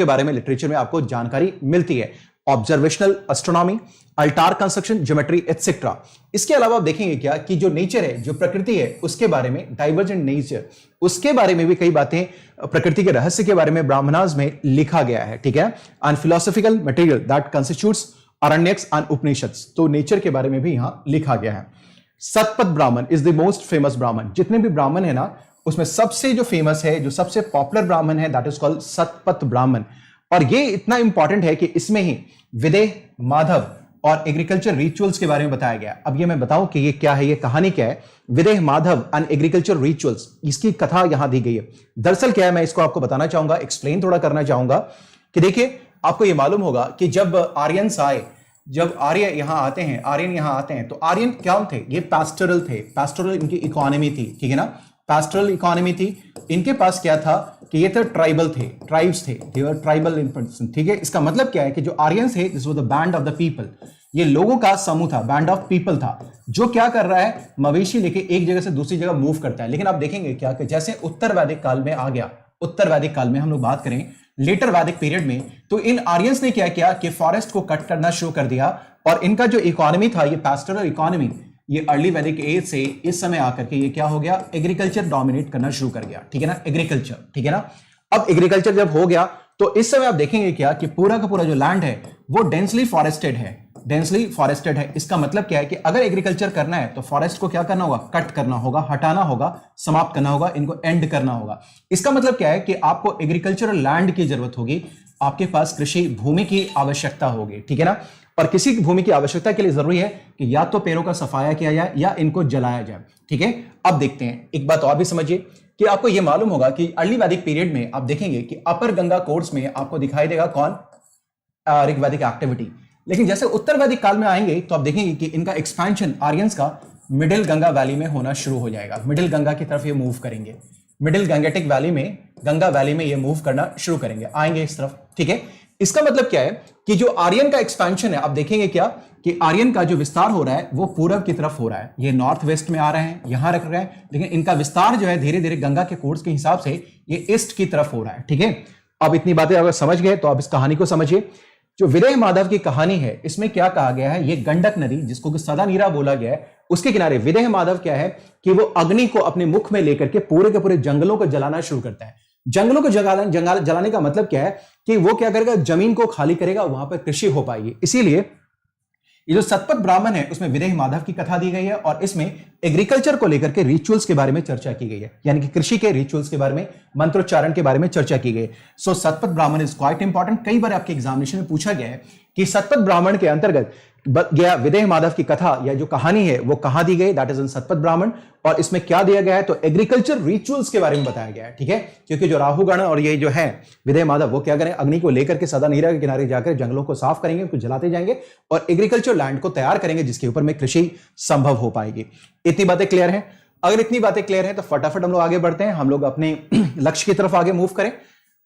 [SPEAKER 1] बारे में लिटरेचर में आपको जानकारी मिलती है। Observational astronomy, Alt construction, geometry etcetera. इसके अलावा आप देखेंगे क्या कि जो नेचर है, जो प्रकृति है, उसके बारे में, डाइवर्जेंट नेचर, उसके बारे में भी कई बातें, प्रकृति के रहस्य के बारे में ब्राह्मणास में लिखा गया है, ठीक है। And philosophical material that constitutes Aranyakas and Upanishads, तो नेचर के बारे में भी यहां लिखा गया है। सतपथ ब्राह्मण इज द मोस्ट फेमस ब्राह्मण। जितने भी ब्राह्मण है ना, उसमें सबसे जो फेमस है, जो सबसे पॉपुलर ब्राह्मण है, दैट इज कॉल्ड सतपथ ब्राह्मण। और ये इतना इंपॉर्टेंट है कि इसमें ही विदेह, माधव और एग्रीकल्चर रिचुअल्स के बारे में बताया गया। अब ये मैं बताऊं कि ये क्या है, ये कहानी क्या है। विदेह, माधव एंड एग्रीकल्चर रिचुअल्स, इसकी कथा यहां दी गई है। दरअसल क्या है, मैं इसको आपको बताना चाहूंगा, एक्सप्लेन थोड़ा करना चाहूंगा कि देखिए, आपको ये मालूम होगा कि जब आर्यंस आए, जब आर्य यहां आते हैं, आर्यन यहां आते हैं, तो आर्यन क्या थे, ये पैस्टोरल थे। पैस्टोरल इनकी इकोनॉमी थी, ठीक है ना, पैस्टोरल इकोनॉमी थी। इनके पास क्या था कि ये तो ट्राइबल थे, ट्राइब्स थे, दे वर ट्राइबल इन पर्सन, ठीक है। इसका मतलब क्या है कि जो आर्यंस है, this was the band of the people, ये लोगों का समूह था, बैंड ऑफ पीपल था, जो क्या कर रहा है, मवेशी लेके एक जगह से दूसरी जगह मूव करता है। लेकिन आप देखेंगे क्या कि जैसे उत्तर वैदिक काल में आ गया, उत्तर वैदिक काल में हम लोग बात करें, लेटर वैदिक पीरियड में, तो इन आर्यंस ने क्या किया कि फॉरेस्ट को कट करना शुरू कर दिया। और इनका जो इकोनॉमी था, ये पैस्टोरल इकोनॉमी, ये अर्ली वैदिक एज से इस समय आकर के ये क्या हो गया, एग्रीकल्चर डोमिनेट करना शुरू कर गया, ठीक है ना, एग्रीकल्चर, ठीक है ना। अब एग्रीकल्चर जब हो गया, तो इस समय आप देखेंगे क्या कि पूरा का पूरा जो लैंड है वो डेंसली फॉरेस्टेड है, डेंसली फॉरेस्टेड है। इसका मतलब क्या है कि अगर एग्रीकल्चर करना है तो फॉरेस्ट को क्या करना होगा, कट करना होगा, हटाना होगा, समाप्त करना होगा, इनको एंड करना होगा। इसका मतलब क्या है कि आपको एग्रीकल्चरल लैंड की जरूरत होगी, आपके पास कृषि भूमि की आवश्यकता होगी, ठीक है ना। और किसी भूमि की आवश्यकता के लिए जरूरी है कि या तो पेड़ों का सफाया किया जाए या इनको जलाया जाए, ठीक है। अब देखते हैं, एक बात और भी समझिए कि आपको यह मालूम होगा कि अर्ली वैदिक पीरियड में आप देखेंगे कि अपर गंगा कोर्स में आपको दिखाई देगा कौन, ऋग्वैदिक एक्टिविटी। लेकिन जैसे उत्तर वैदिक काल में आएंगे तो आप देखेंगे कि इनका एक्सपेंशन आर्यंस का मिडिल गंगा वैली में होना शुरू हो जाएगा, मिडिल गंगा की तरफ ये मूव करेंगे, मिडिल गंगेटिक वैली में, गंगा वैली में ये मूव करना शुरू करेंगे, आएंगे इस तरफ, ठीक है। इसका मतलब क्या है कि जो आर्यन का एक्सपेंशन है, आप देखेंगे क्या कि आर्यन का जो विस्तार हो रहा है वो पूरब की तरफ हो रहा है। ये नॉर्थ वेस्ट में आ रहे हैं, यहां रख रहे हैं, लेकिन इनका विस्तार जो है धीरे धीरे गंगा के कोर्स के हिसाब से ये ईस्ट की तरफ हो रहा है, ठीक है। अब इतनी बातें अगर समझ गए तो आप इस कहानी को समझिए। जो विदेह माधव की कहानी है, इसमें क्या कहा गया है, ये गंडक नदी जिसको कि सदा नीरा बोला गया है, उसके किनारे विदेह माधव क्या है कि वो अग्नि को अपने मुख में लेकर के पूरे के पूरे जंगलों को जलाना शुरू करता है। जंगलों को जलाने का मतलब क्या है कि वो क्या करेगा, जमीन को खाली करेगा, वहां पर कृषि हो पाएगी। इसीलिए ये जो सतपथ ब्राह्मण है उसमें विदेह माधव की कथा दी गई है और इसमें एग्रीकल्चर को लेकर के रिचुअल्स के बारे में चर्चा की गई है, यानी कि कृषि के रिचुअल्स के बारे में, मंत्रोच्चारण के बारे में चर्चा की गई है। सो सतपथ ब्राह्मण इज क्वाइट इंपॉर्टेंट। कई बार आपके एग्जामिनेशन में पूछा गया है कि सतपथ ब्राह्मण के अंतर्गत गया विदेह माधव की कथा या जो कहानी है वो कहां दी गई, दैट इज इन सतपथ ब्राह्मण। और इसमें क्या दिया गया है, तो एग्रीकल्चर रिचुअल्स के बारे में बताया गया है, ठीक है। क्योंकि जो राहुगण और ये जो है विदेह माधव, वो क्या करें, अग्नि को लेकर के सदा नीरा के किनारे जाकर जंगलों को साफ करेंगे, उनको जलाते जाएंगे और एग्रीकल्चर लैंड को तैयार करेंगे जिसके ऊपर में कृषि संभव हो पाएगी। इतनी बातें क्लियर है। अगर इतनी बातें क्लियर है तो फटाफट हम लोग आगे बढ़ते हैं, हम लोग अपने लक्ष्य की तरफ आगे मूव करें,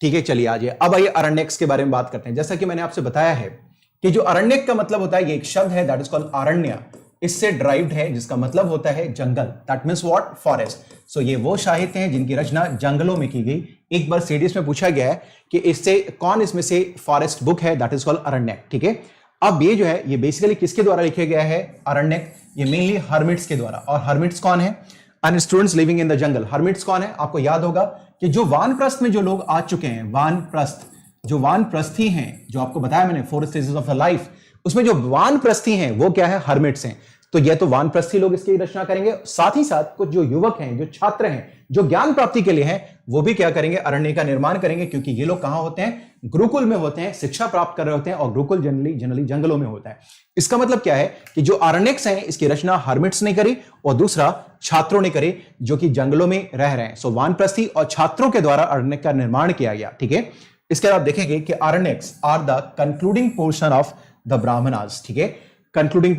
[SPEAKER 1] ठीक है। चलिए आइए, अब आइए अरण्यक के बारे में बात करते हैं। जैसा कि मैंने आपसे बताया है कि जो अरण्यक का मतलब होता है, ये एक शब्द है दैट इज कॉल्ड आरण्य, इससे ड्राइव्ड है, जिसका मतलब होता है जंगल, दैट मींस व्हाट, फॉरेस्ट। सो ये वो साहित्य हैं जिनकी रचना जंगलों में की गई। एक बार सीडीएस में पूछा गया है कि इससे कौन इसमें से फॉरेस्ट बुक है, दैट इज कॉल्ड अरण्यक, ठीक है। अब ये जो है ये बेसिकली किसके द्वारा लिखे गया है, अरण्यक, ये मेनली हर्मिट्स के द्वारा। और हर्मिट्स कौन है, and students living in the jungle. Hermits कौन है, आपको याद होगा कि जो वानप्रस्थ में जो लोग आ चुके हैं, वानप्रस्थ, जो वानप्रस्थी हैं, जो आपको बताया मैंने 4 स्टेजेस ऑफ द लाइफ, उसमें जो वानप्रस्थी हैं वो क्या है, हर्मिट्स हैं। तो ये तो वानप्रस्थी लोग इसकी रचना करेंगे, साथ ही साथ कुछ जो युवक हैं, जो छात्र हैं, जो ज्ञान प्राप्ति के लिए हैं, वो भी क्या करेंगे, अरण्य का निर्माण करेंगे। क्योंकि ये लोग कहां होते हैं, गुरुकुल में होते हैं, शिक्षा प्राप्त कर रहे होते हैं, और गुरुकुल जनरली जंगलों में होता है। इसका मतलब क्या है कि जो अरण्यक्स हैं इसकी रचना हर्मिट्स ने करी और दूसरा छात्रों ने करी जो कि जंगलों में रह रहे हैं। सो वानप्रस्थी और छात्रों के द्वारा अरण्यक का निर्माण किया गया, ठीक है। इसके बाद आप देखेंगे कि Aranyakas are the concluding portion of the Brahmanas, ठीक है, कंक्लूडिंग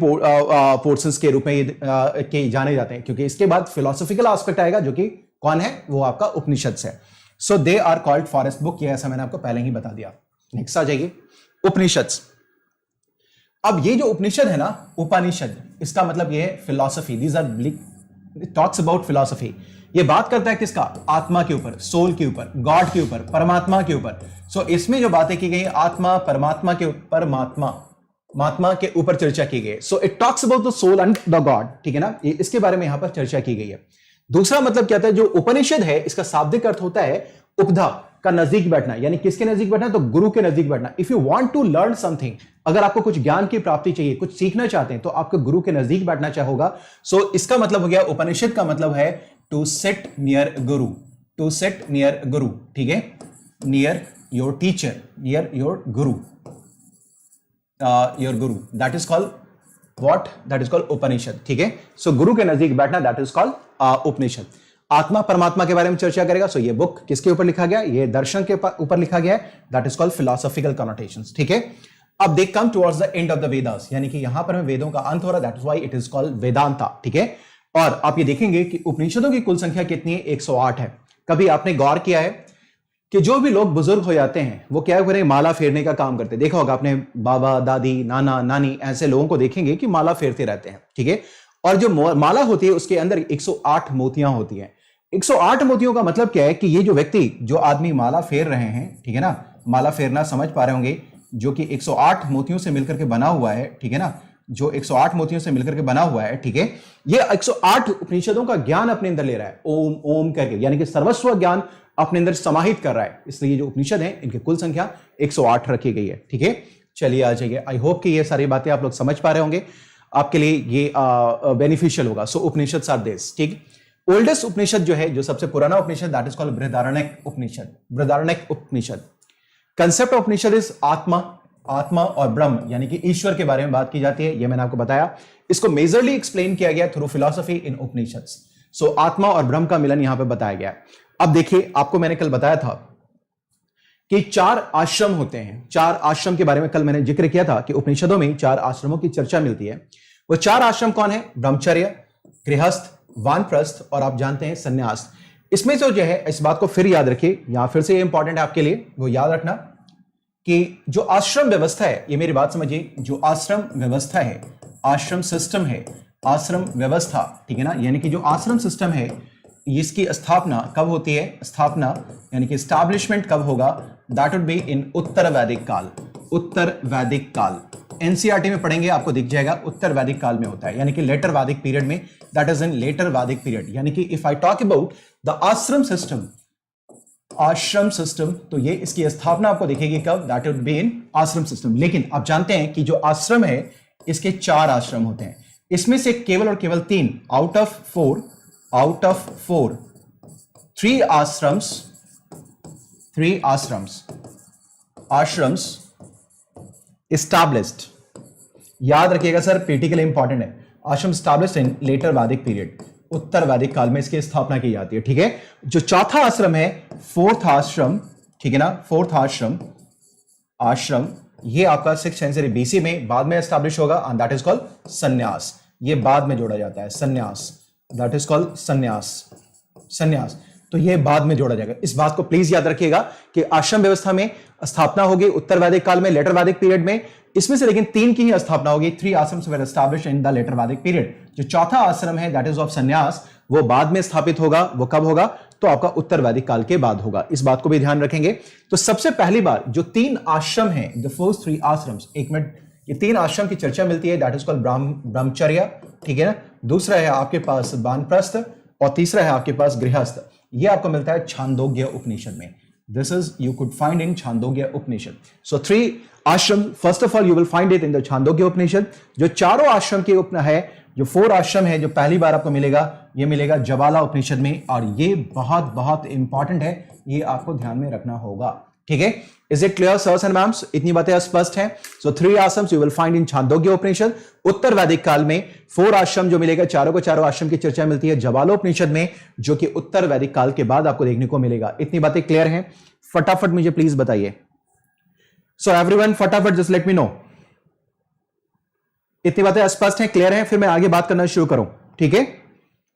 [SPEAKER 1] पोर्शंस के रूप में के जाने जाते हैं, क्योंकि इसके बाद फिलोसॉफिकल एस्पेक्ट आएगा जो कि कौन है, वो आपका उपनिषद है। So they are called forest book, ये ऐसा मैंने आपको पहले ही बता दिया। नेक्स्ट आ जाइए उपनिषद। अब ये जो उपनिषद है ना, उपनिषद, इसका मतलब ये है philosophy, these are talks about philosophy. ये बात करता है किसका, आत्मा के ऊपर, सोल के ऊपर, गॉड के ऊपर, परमात्मा के ऊपर। सो इसमें जो बातें की गई आत्मा, परमात्मा के ऊपर, महात्मा के ऊपर चर्चा की गई है। So it talks about the soul and the god, ठीक है ना, इसके बारे में यहां पर चर्चा की गई है। दूसरा मतलब क्या था, जो उपनिषद है इसका शाब्दिक अर्थ होता है उपधा का नजदीक बैठना, यानी किसके नजदीक बैठना, तो गुरु के नजदीक बैठना। If you want to learn something, अगर आपको कुछ ज्ञान की प्राप्ति चाहिए, कुछ सीखना चाहते हैं, तो आपको गुरु के नजदीक बैठना चाहिए होगा। सो इसका मतलब हो गया, उपनिषद का मतलब है to sit near guru, to sit near guru, ठीक है, near your teacher, near your guru, your guru, that is called what, that is called Upanishad, ठीक है। सो गुरु के नजदीक बैठना, दैट इज कॉल्ड उपनिषद। आत्मा परमात्मा के बारे में चर्चा करेगा। सो ये बुक किसके ऊपर लिखा गया, ये दर्शन के ऊपर लिखा गया है, that is called philosophical connotations, ठीक है। अब they come towards the end of the Vedas, यानी कि यहां पर वेदों का अंत हो रहा है, that is why it is called Vedanta, ठीक है। और आप ये देखेंगे कि उपनिषदों की कुल संख्या कितनी है, 108 है। कभी आपने गौर किया है कि जो भी लोग बुजुर्ग हो जाते हैं वो क्या करें, माला फेरने का काम करते हैं। देखा होगा आपने, बाबा दादी नाना नानी ऐसे लोगों को देखेंगे कि माला फेरते रहते हैं, ठीक है। और जो माला होती है उसके अंदर 108 मोतियां होती हैं। 108 मोतियों का मतलब क्या है कि ये जो व्यक्ति, जो आदमी माला फेर रहे हैं, ठीक है ना, माला फेरना समझ पा रहे होंगे, जो कि 108 मोतियों से मिलकर के बना हुआ है, ठीक है ना, जो 108 मोतियों से मिलकर के बना हुआ है, ठीक है। ये 108 उपनिषदों का ज्ञान अपने अंदर ले रहा है, ओम ओम करके, यानी कि सर्वस्व ज्ञान अपने अंदर समाहित कर रहा है। इसलिए जो उपनिषद है इनकी कुल संख्या 108 रखी गई है, ठीक है। चलिए आ जाइए, आई होप कि ये सारी बातें आप लोग समझ पा रहे होंगे, आपके लिए ये बेनिफिशियल होगा। सो उपनिषद आर दिस, ठीक। ओल्डेस्ट उपनिषद जो है, जो सबसे पुराना Upanishad, that is called Brihadaranyaka Upanishad, Brihadaranyaka Upanishad. Concept of Upanishad is atma, atma और ब्रह्म, यानी कि ईश्वर के बारे में बात की जाती है, ये मैंने आपको बताया। इसको मेजरली एक्सप्लेन किया गया थ्रू फिलॉसफी इन उपनिषद। सो आत्मा और ब्रह्म का मिलन यहां पे बताया गया है। अब देखिए, आपको मैंने कल बताया था कि 4 आश्रम होते हैं। 4 आश्रम के बारे में कल मैंने जिक्र किया था कि उपनिषदों में 4 आश्रमों की चर्चा मिलती है। वो 4 आश्रम कौन है, ब्रह्मचर्य, गृहस्थ, वानप्रस्थ और आप जानते हैं सन्यास। इसमें जो है, इस बात को फिर याद रखिए, यहां फिर से ये इंपॉर्टेंट है आपके लिए, वो याद रखना कि जो आश्रम व्यवस्था है, ये मेरी बात समझिए, जो आश्रम व्यवस्था है, आश्रम सिस्टम है, आश्रम व्यवस्था, ठीक है ना, यानी कि जो आश्रम सिस्टम है इसकी स्थापना कब होती है, स्थापना यानी कि एस्टैब्लिशमेंट कब होगा, दैट वुड बी इन उत्तर वैदिक काल, उत्तर वैदिक काल। एनसीईआरटी में पढ़ेंगे, आपको दिख जाएगा, उत्तर वैदिक काल में होता है, यानी कि लेटर वैदिक पीरियड में, दैट इज इन लेटर वैदिक पीरियड। यानी कि if I talk about the आश्रम सिस्टम, आश्रम सिस्टम, तो ये इसकी स्थापना आपको दिखेगी कब, दैट वुड बी इन आश्रम सिस्टम। लेकिन आप जानते हैं कि जो आश्रम है इसके 4 आश्रम होते हैं, इसमें से केवल और केवल 3 आउट ऑफ 4 3 आश्रम्स established, याद रखिएगा सर, पीटी के लिए इंपॉर्टेंट है। आश्रम established इन लेटर वैदिक पीरियड, उत्तर वैदिक काल में इसकी स्थापना की जाती है, ठीक है। जो चौथा आश्रम है, 4th आश्रम, ठीक है ना, 4th आश्रम ये आपका 6th सेंचुरी बीसी में बाद में एस्टैब्लिश होगा, एंड दैट इज कॉल्ड सन्यास। ये बाद में जोड़ा जाता है, सन्यास, दैट इज कॉल्ड सन्यास, तो ये बाद में जोड़ा जाएगा। इस बात को प्लीज याद रखिएगा कि आश्रम व्यवस्था में स्थापना होगी उत्तर वैदिक काल में, लेटर वैदिक पीरियड में, इसमें से लेकिन 3 की ही स्थापना होगी। 3 आश्रम्स वर एस्टैब्लिश्ड इन द लेटर वैदिक पीरियड। जो चौथा आश्रम है, दैट इज ऑफ सन्यास, वो बाद में स्थापित होगा। वो कब होगा, तो आपका उत्तर वैदिक काल के बाद होगा। इस बात को भी ध्यान रखेंगे। तो सबसे पहली बार जो 3 आश्रम है, द फर्स्ट 3 आश्रम्स, एक मिनट, ये 3 आश्रम की चर्चा मिलती है, दैट इज कॉल्ड ब्रह्मचर्य, ठीक है ना, दूसरा है आपके पास वानप्रस्थ और तीसरा है आपके पास गृहस्थ। ये आपको मिलता है छांदोग्य उपनिषद में। This is you could find in Chandogya Upanishad. So 3 ashram, first of all you will find it in the Chandogya Upanishad. जो चारों आश्रम के है, जो 4 आश्रम है, जो पहली बार आपको मिलेगा, ये मिलेगा ज्वाला उपनिषद में, और ये बहुत बहुत इंपॉर्टेंट है, ये आपको ध्यान में रखना होगा। ठीक है। Is it clear sirs and ma'ams? इतनी बातें स्पष्ट हैं। So 3 ashrams you will find in Chandogya Upanishad. उत्तर वैदिक काल में 4 आश्रम जो मिलेगा, चारों को चारों आश्रम की चर्चा मिलती है ज्वालोपनिषद में, जो कि उत्तर वैदिक काल के बाद आपको देखने को मिलेगा। इतनी बातें क्लियर हैं? फटाफट मुझे प्लीज बताइए। सो एवरीवन फटाफट जस्ट लेट मी नो। इतनी बातें स्पष्ट हैं, क्लियर हैं? फिर मैं आगे बात करना शुरू करूं, ठीक है?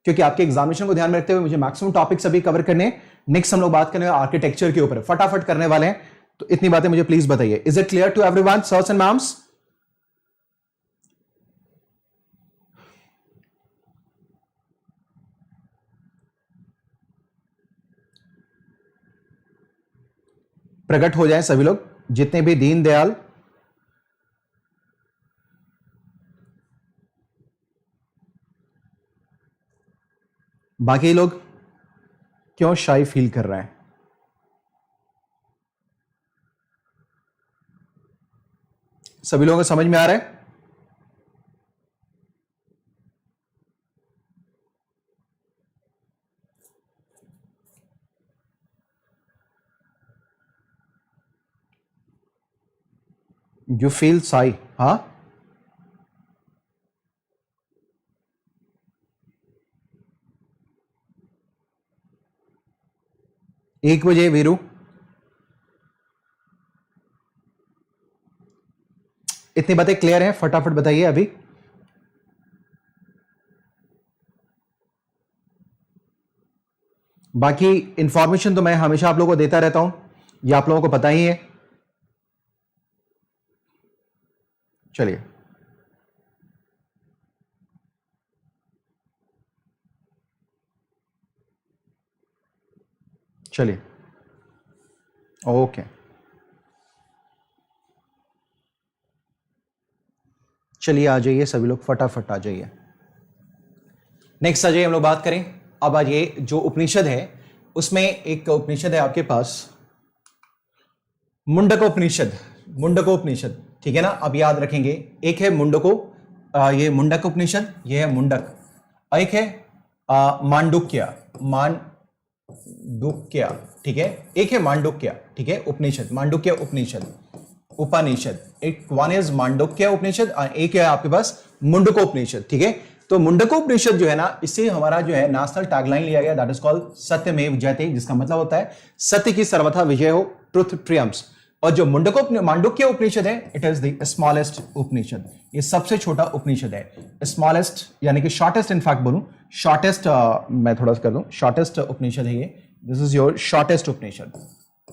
[SPEAKER 1] क्योंकि आपके एग्जामिनेशन को ध्यान में रखते हुए मुझे मैक्सिमम टॉपिक्स अभी कवर करने। नेक्स्ट हम लोग बात करने आर्किटेक्चर के ऊपर, फटाफट करने वाले हैं। तो इतनी बातें मुझे प्लीज बताइए। Is it clear to everyone sirs and ma'ams? प्रकट हो जाए सभी लोग, जितने भी दीनदयाल बाकी लोग क्यों शाई फील कर रहे हैं? सभी लोगों को समझ में आ रहा है? You feel Sai? हाँ, 1 बजे वीरू। इतनी बातें क्लियर हैं? फटाफट बताइए अभी। बाकी इंफॉर्मेशन तो मैं हमेशा आप लोगों को देता रहता हूं, ये आप लोगों को पता ही है। चलिए, चलिए, ओके, चलिए आ जाइए सभी लोग, फटाफट आ जाइए। नेक्स्ट आ जाइए, हम लोग बात करें अब। आज ये जो उपनिषद है उसमें एक उपनिषद है आपके पास, मुंडकोपनिषद। मुंडकोपनिषद, ठीक है ना? अब याद रखेंगे, एक है मुंडको, ये मुंडक उपनिषद, ये है मुंडक। एक है मांडुक्य, मांडुक्य, ठीक है? एक है मांडुक्य, ठीक है, उपनिषद, मांडुक्य उपनिषद, उपनिषद। एक वन इज मांडुक्य उपनिषद, एक है आपके पास मुंडकोपनिषद, ठीक है? तो मुंडकोपनिषद जो है ना, इससे हमारा जो है नेशनल टैगलाइन लिया गया, दैट इज कॉल्ड सत्यमेव जयते, जिसका मतलब होता है सत्य की सर्वथा विजय हो, ट्रुथ ट्रियम्फ्स। और जो मांडुक्य उपनिषद है, इट इज द स्मॉलेस्ट उपनिषद, ये सबसे छोटा उपनिषद है। स्मॉलेस्ट यानी कि शॉर्टेस्ट, इनफैक्ट बोलूं शॉर्टेस्ट, मैं थोड़ा सा कर दूं, शॉर्टेस्ट उपनिषद है ये। This is your shortest Upanishad,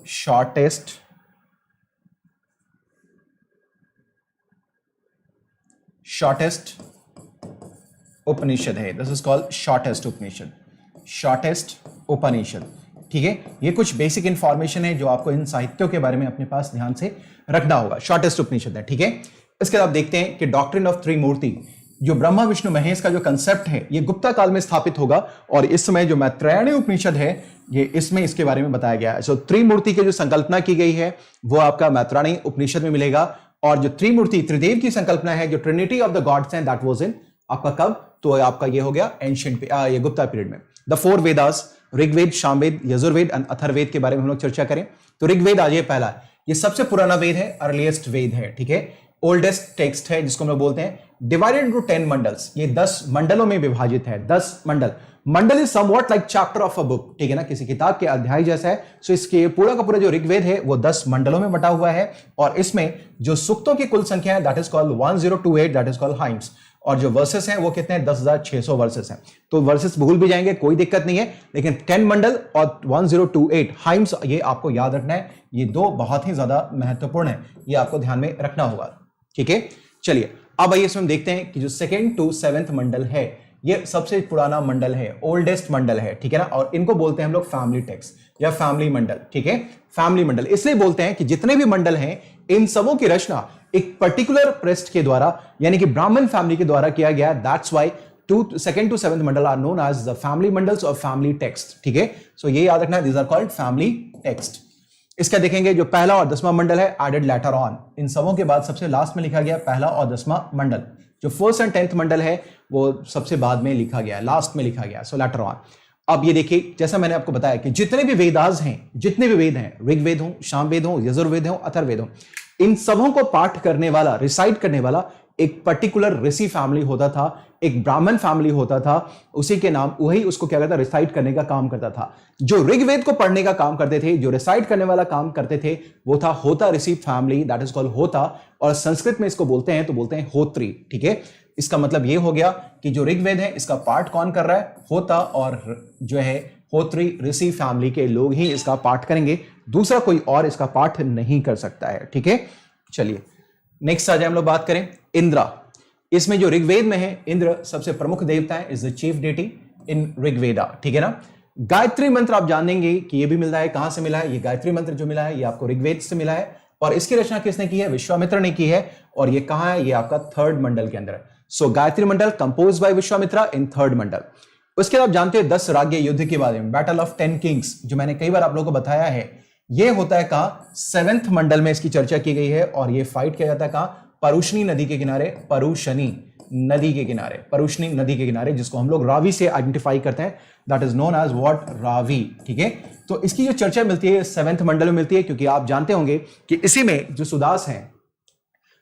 [SPEAKER 1] shortest Upanishad है। This is called shortest Upanishad, shortest Upanishad, ठीक है? ये कुछ बेसिक इंफॉर्मेशन है जो आपको इन साहित्यों के बारे में अपने पास ध्यान से रखना होगा। शॉर्टेस्ट उपनिषद है, ठीक है? इसके बाद आप देखते हैं कि डॉक्ट्रिन ऑफ त्रिमूर्ति, जो ब्रह्मा विष्णु महेश का जो कंसेप्ट है, ये गुप्ता काल में स्थापित होगा। और इस समय जो मैत्रेयणी उपनिषद है, ये इसमें इसके बारे में बताया गया है। सो त्रिमूर्ति की जो संकल्पना की गई है वो आपका मैत्रेयणी उपनिषद में मिलेगा। और जो त्रिमूर्ति, त्रिदेव की संकल्पना है, जो Trinity of the gods and that was in आपका कब? तो आपका ये हो गया एंशिएंट, ये गुप्ता पीरियड में। द 4 वेदास, ऋग्वेद, सामवेद, यजुर्वेद एंड अथर्ववेद के बारे में हम लोग चर्चा करें तो ऋग्वेद आज ये पहला है, ये सबसे पुराना वेद है, अर्लीस्ट वेद है, ठीक है? ओल्डेस्ट टेक्स्ट है, जिसको हम लोग बोलते हैं डिवाइडेड इनटू 10 मंडल्स, ये 10 मंडलों में विभाजित है। 10 mandala, mandala is somewhat like chapter of a book, ठीक है ना? किसी किताब के अध्याय जैसा है। सो इसके पूरा का पूरा जो ऋग्वेद है वो 10 मंडलों में बटा हुआ है। और इसमें जो सूक्तों की कुल संख्या है that is called 1028, that is called hymns. और जो वर्सेस हैं वो कितने हैं? 10,600 वर्सेस हैं। तो वर्सेस भूल भी जाएंगे, कोई दिक्कत नहीं है, लेकिन 10 मंडल और 1028 हाइम्स, ये आपको याद रखना है। ये दो बहुत ही ज्यादा महत्वपूर्ण है, ये आपको ध्यान में रखना होगा, ठीक है? चलिए अब आइए इसमें देखते हैं कि जो 2nd to 7th मंडल है, ये सबसे पुराना मंडल है, ओल्डेस्ट मंडल है, ठीक है ना? और इनको बोलते हैं हम लोग फैमिली टेक्स्ट या फैमिली मंडल, ठीक है? फैमिली मंडल इसलिए बोलते हैं कि जितने भी मंडल हैं इन सबों की रचना एक पर्टिकुलर प्रेस्ट के द्वारा, यानी कि ब्राह्मण फैमिली के द्वारा किया गया। That's why 2nd to 7th mandal are known as the family mandals और फैमिली टेक्स्ट, ठीक है? सो ये याद रखना, these are called family text. इसका देखेंगे जो पहला और 10वां मंडल है, एडेड लेटर ऑन, इन सबों के बाद सबसे लास्ट में लिखा गया पहला और 10वां मंडल। जो 1st and 10th मंडल है वो सबसे बाद में लिखा गया, लास्ट में लिखा गया, सो लेटर ऑन। अब ये देखिए, जैसा मैंने आपको बताया कि जितने भी वेदास हैं, जितने भी वेद हैं, ऋग्वेद हो, सामवेद हो, यजुर्वेद हो, अथर्ववेद हो, इन सबों को पाठ करने वाला, रिसाइट करने वाला एक पर्टिकुलर ऋषि फैमिली होता था, एक ब्राह्मण फैमिली होता था, उसी के नाम, वही उसको क्या करता, रिसाइट करने का काम करता था। जो ऋग्वेद को पढ़ने का काम करते थे, जो रिसाइट करने वाला काम करते थे, वो था होता ऋषि फैमिली, दैट इज कॉल्ड होता, और संस्कृत में इसको बोलते हैं तो बोलते हैं होत्री। ठीक है, इसका मतलब ये हो गया कि जो ऋग्वेद है इसका पाठ कौन कर रहा है, होता, और जो है होत्री ऋषि फैमिली के लोग ही इसका पाठ करेंगे, दूसरा कोई और इसका पाठ नहीं कर सकता है। ठीक है, चलिए नेक्स्ट आ जाए, हम लोग बात करें इंद्रा। इसमें जो ऋग्वेद में है, इंद्र सबसे प्रमुख देवता है, is the chief deity in Rigveda. ठीक है ना। गायत्री मंत्र आप जानेंगे कि ये भी मिलता है, कहां से मिला है, ये गायत्री मंत्र जो मिला है ये आपको ऋग्वेद से मिला है, और इसकी रचना किसने की है, विश्वामित्र ने की है, और ये कहां है, ये आपका थर्ड मंडल के अंदर है। So Gayatri mandala compose by Vishwamitra in third mandala. उसके बाद आप जानते हैं 10 राज्य युद्ध के बारे में, बैटल ऑफ 10 किंग्स, जो मैंने कई बार आप लोगों को बताया है, ये होता है कहां, 7th मंडल में इसकी चर्चा की गई है, और ये फाइट किया जाता है कहां, परुशनी नदी के किनारे, परुशनी नदी के किनारे, परुशनी नदी के किनारे, जिसको हम लोग रावी से आइडेंटिफाई करते हैं, that is known as what, Ravi. ठीक है, तो इसकी जो चर्चा मिलती है 7th मंडल में मिलती है, क्योंकि आप जानते होंगे कि इसी में जो सुदास है,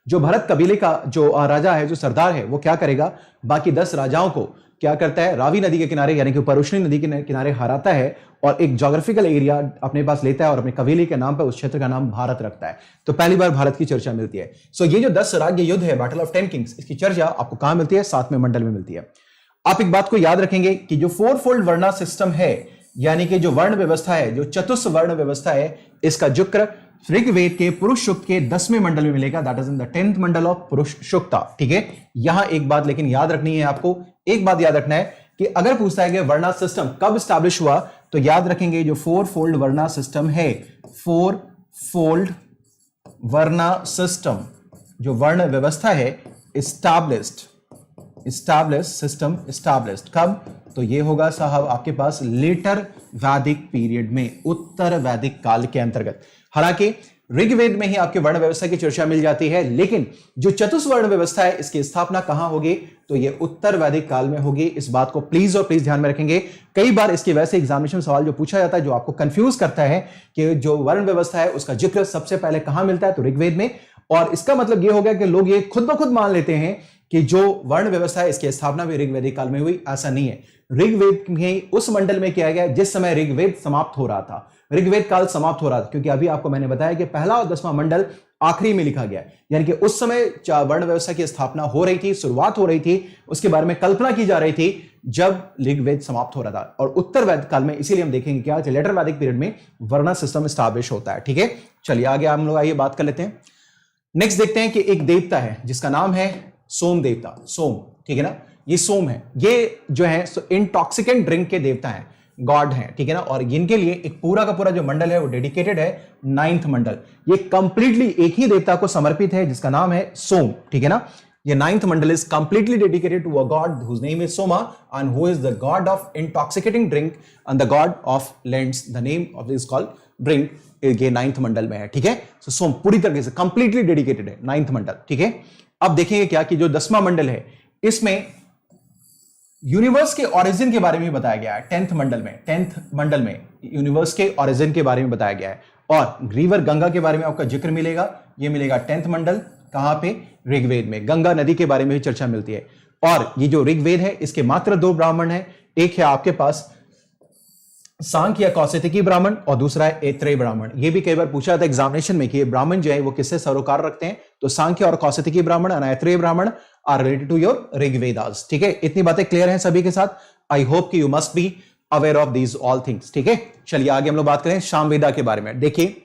[SPEAKER 1] जो भरत कबीले का जो राजा है, जो सरदार है, वो क्या करेगा, बाकी 10 राजाओं को क्या करता है, रावी नदी के किनारे यानी कि परुशनी नदी के किनारे हराता है, और एक ज्योग्राफिकल एरिया अपने पास लेता है, और अपने कबीले के नाम पर उस क्षेत्र का नाम भारत रखता है। तो पहली बार भारत की चर्चा मिलती है। सो ये जो 10 राज्य युद्ध है, बैटल ऑफ 10 किंग्स, इसकी चर्चा आपको कहां मिलती है, 7वें मंडल में मिलती है। आप एक बात को याद रखेंगे कि जो 4-फोल्ड वर्णा सिस्टम है, यानी कि जो वर्ण व्यवस्था है, जो चतुस्वर्ण व्यवस्था है, इसका जिक्र ऋग्वेद के पुरुष सूक्त के 10वें मंडल में मिलेगा, that is in the 10th Mandal of पुरुष सूक्ता। ठीक है, यहां एक बात लेकिन याद रखनी है आपको, एक बात याद रखना है कि अगर पूछता है कि वर्णा सिस्टम कब स्टैब्लिश हुआ, तो याद रखेंगे जो 4-फोल्ड वर्णा सिस्टम है, 4-फोल्ड वर्णा सिस्टम, जो वर्ण व्यवस्था है, स्टैब्लिश्ड सिस्टम, स्टैब्लिश्ड कब, तो ये होगा साहब आपके पास लेटर वैदिक पीरियड में, उत्तर वैदिक काल के अंतर्गत। हालांकि ऋग्वेद में ही आपके वर्ण व्यवस्था की चर्चा मिल जाती है, लेकिन जो चतुस्वर्ण व्यवस्था है, इसकी स्थापना कहां होगी, तो ये उत्तर वैदिक काल में होगी। इस बात को प्लीज और प्लीज ध्यान में रखेंगे। कई बार इसके वैसे एग्जामिनेशन सवाल जो पूछा जाता है, जो आपको कंफ्यूज करता है कि जो वर्ण व्यवस्था है उसका जिक्र सबसे पहले कहां मिलता है, तो ऋग्वेद में। और इसका मतलब यह हो गया कि लोग ये खुद ब खुद मान लेते हैं कि जो वर्ण व्यवस्था है इसकी स्थापना भी ऋग्वेदिक काल में हुई। ऐसा नहीं है। ऋग्वेद में उस मंडल में किया गया जिस समय ऋग्वेद समाप्त हो रहा था, ऋग्वेद काल समाप्त हो रहा था, क्योंकि अभी आपको मैंने बताया कि पहला और 10वां मंडल आखिरी में लिखा गया, यानी कि उस समय वर्ण व्यवस्था की स्थापना हो रही थी, शुरुआत हो रही थी, उसके बारे में कल्पना की जा रही थी जब ऋग्वेद समाप्त हो रहा था। और उत्तर वैदिक काल में, इसीलिए हम देखेंगे क्या लेटर वैदिक पीरियड में वर्णा सिस्टम स्टैब्लिश होता है। ठीक है, चलिए आगे हम लोग आइए बात कर लेते हैं। नेक्स्ट देखते हैं कि एक देवता है जिसका नाम है सोम देवता, सोम। ठीक है ना, ये सोम है, ये जो है इंटॉक्सिकेंट ड्रिंक के देवता है, गॉड हैं। ठीक है ना, और इनके लिए एक पूरा का पूरा जो मंडल है वो डेडिकेटेड है 9th मंडल। ये कंप्लीटली एक ही देवता को समर्पित है जिसका नाम है सोम। ठीक है ना, ये 9th mandal is completely dedicated to a god whose name is Soma and who is the god of intoxicating drink and the god of lands. The name of this called drink, ये 9th मंडल में है। ठीक है, सो सोम पूरी तरीके से कंप्लीटली डेडिकेटेड है 9th मंडल। ठीक है, अब देखेंगे क्या कि जो 10वां मंडल है इसमें यूनिवर्स के ओरिजिन के बारे में बताया गया है 10th मंडल में। 10th मंडल में यूनिवर्स के ओरिजिन के बारे में बताया गया है, और रिवर गंगा के बारे में आपका जिक्र मिलेगा। ये मिलेगा 10th मंडल, कहां पे, ऋग्वेद में। गंगा नदी के बारे में भी चर्चा मिलती है। और ये जो ऋग्वेद है इसके मात्र 2 ब्राह्मण हैं, एक है आपके पास सांख्य या कौशिकी ब्राह्मण, और दूसरा है ऐत्रेय ब्राह्मण। ये भी कई बार पूछा था एग्जामिनेशन में कि ये ब्राह्मण जो है वो किससे सरोकार रखते हैं, तो सांख्य और कौशिकी ब्राह्मण और ऐत्रेय ब्राह्मण are related to your Rigvedas. ठीक है, इतनी बातें क्लियर हैं सभी के साथ। आई होप कि you must be aware of these all things. ठीक है, चलिए आगे हम लोग बात करें सामवेदा के बारे में। देखिए,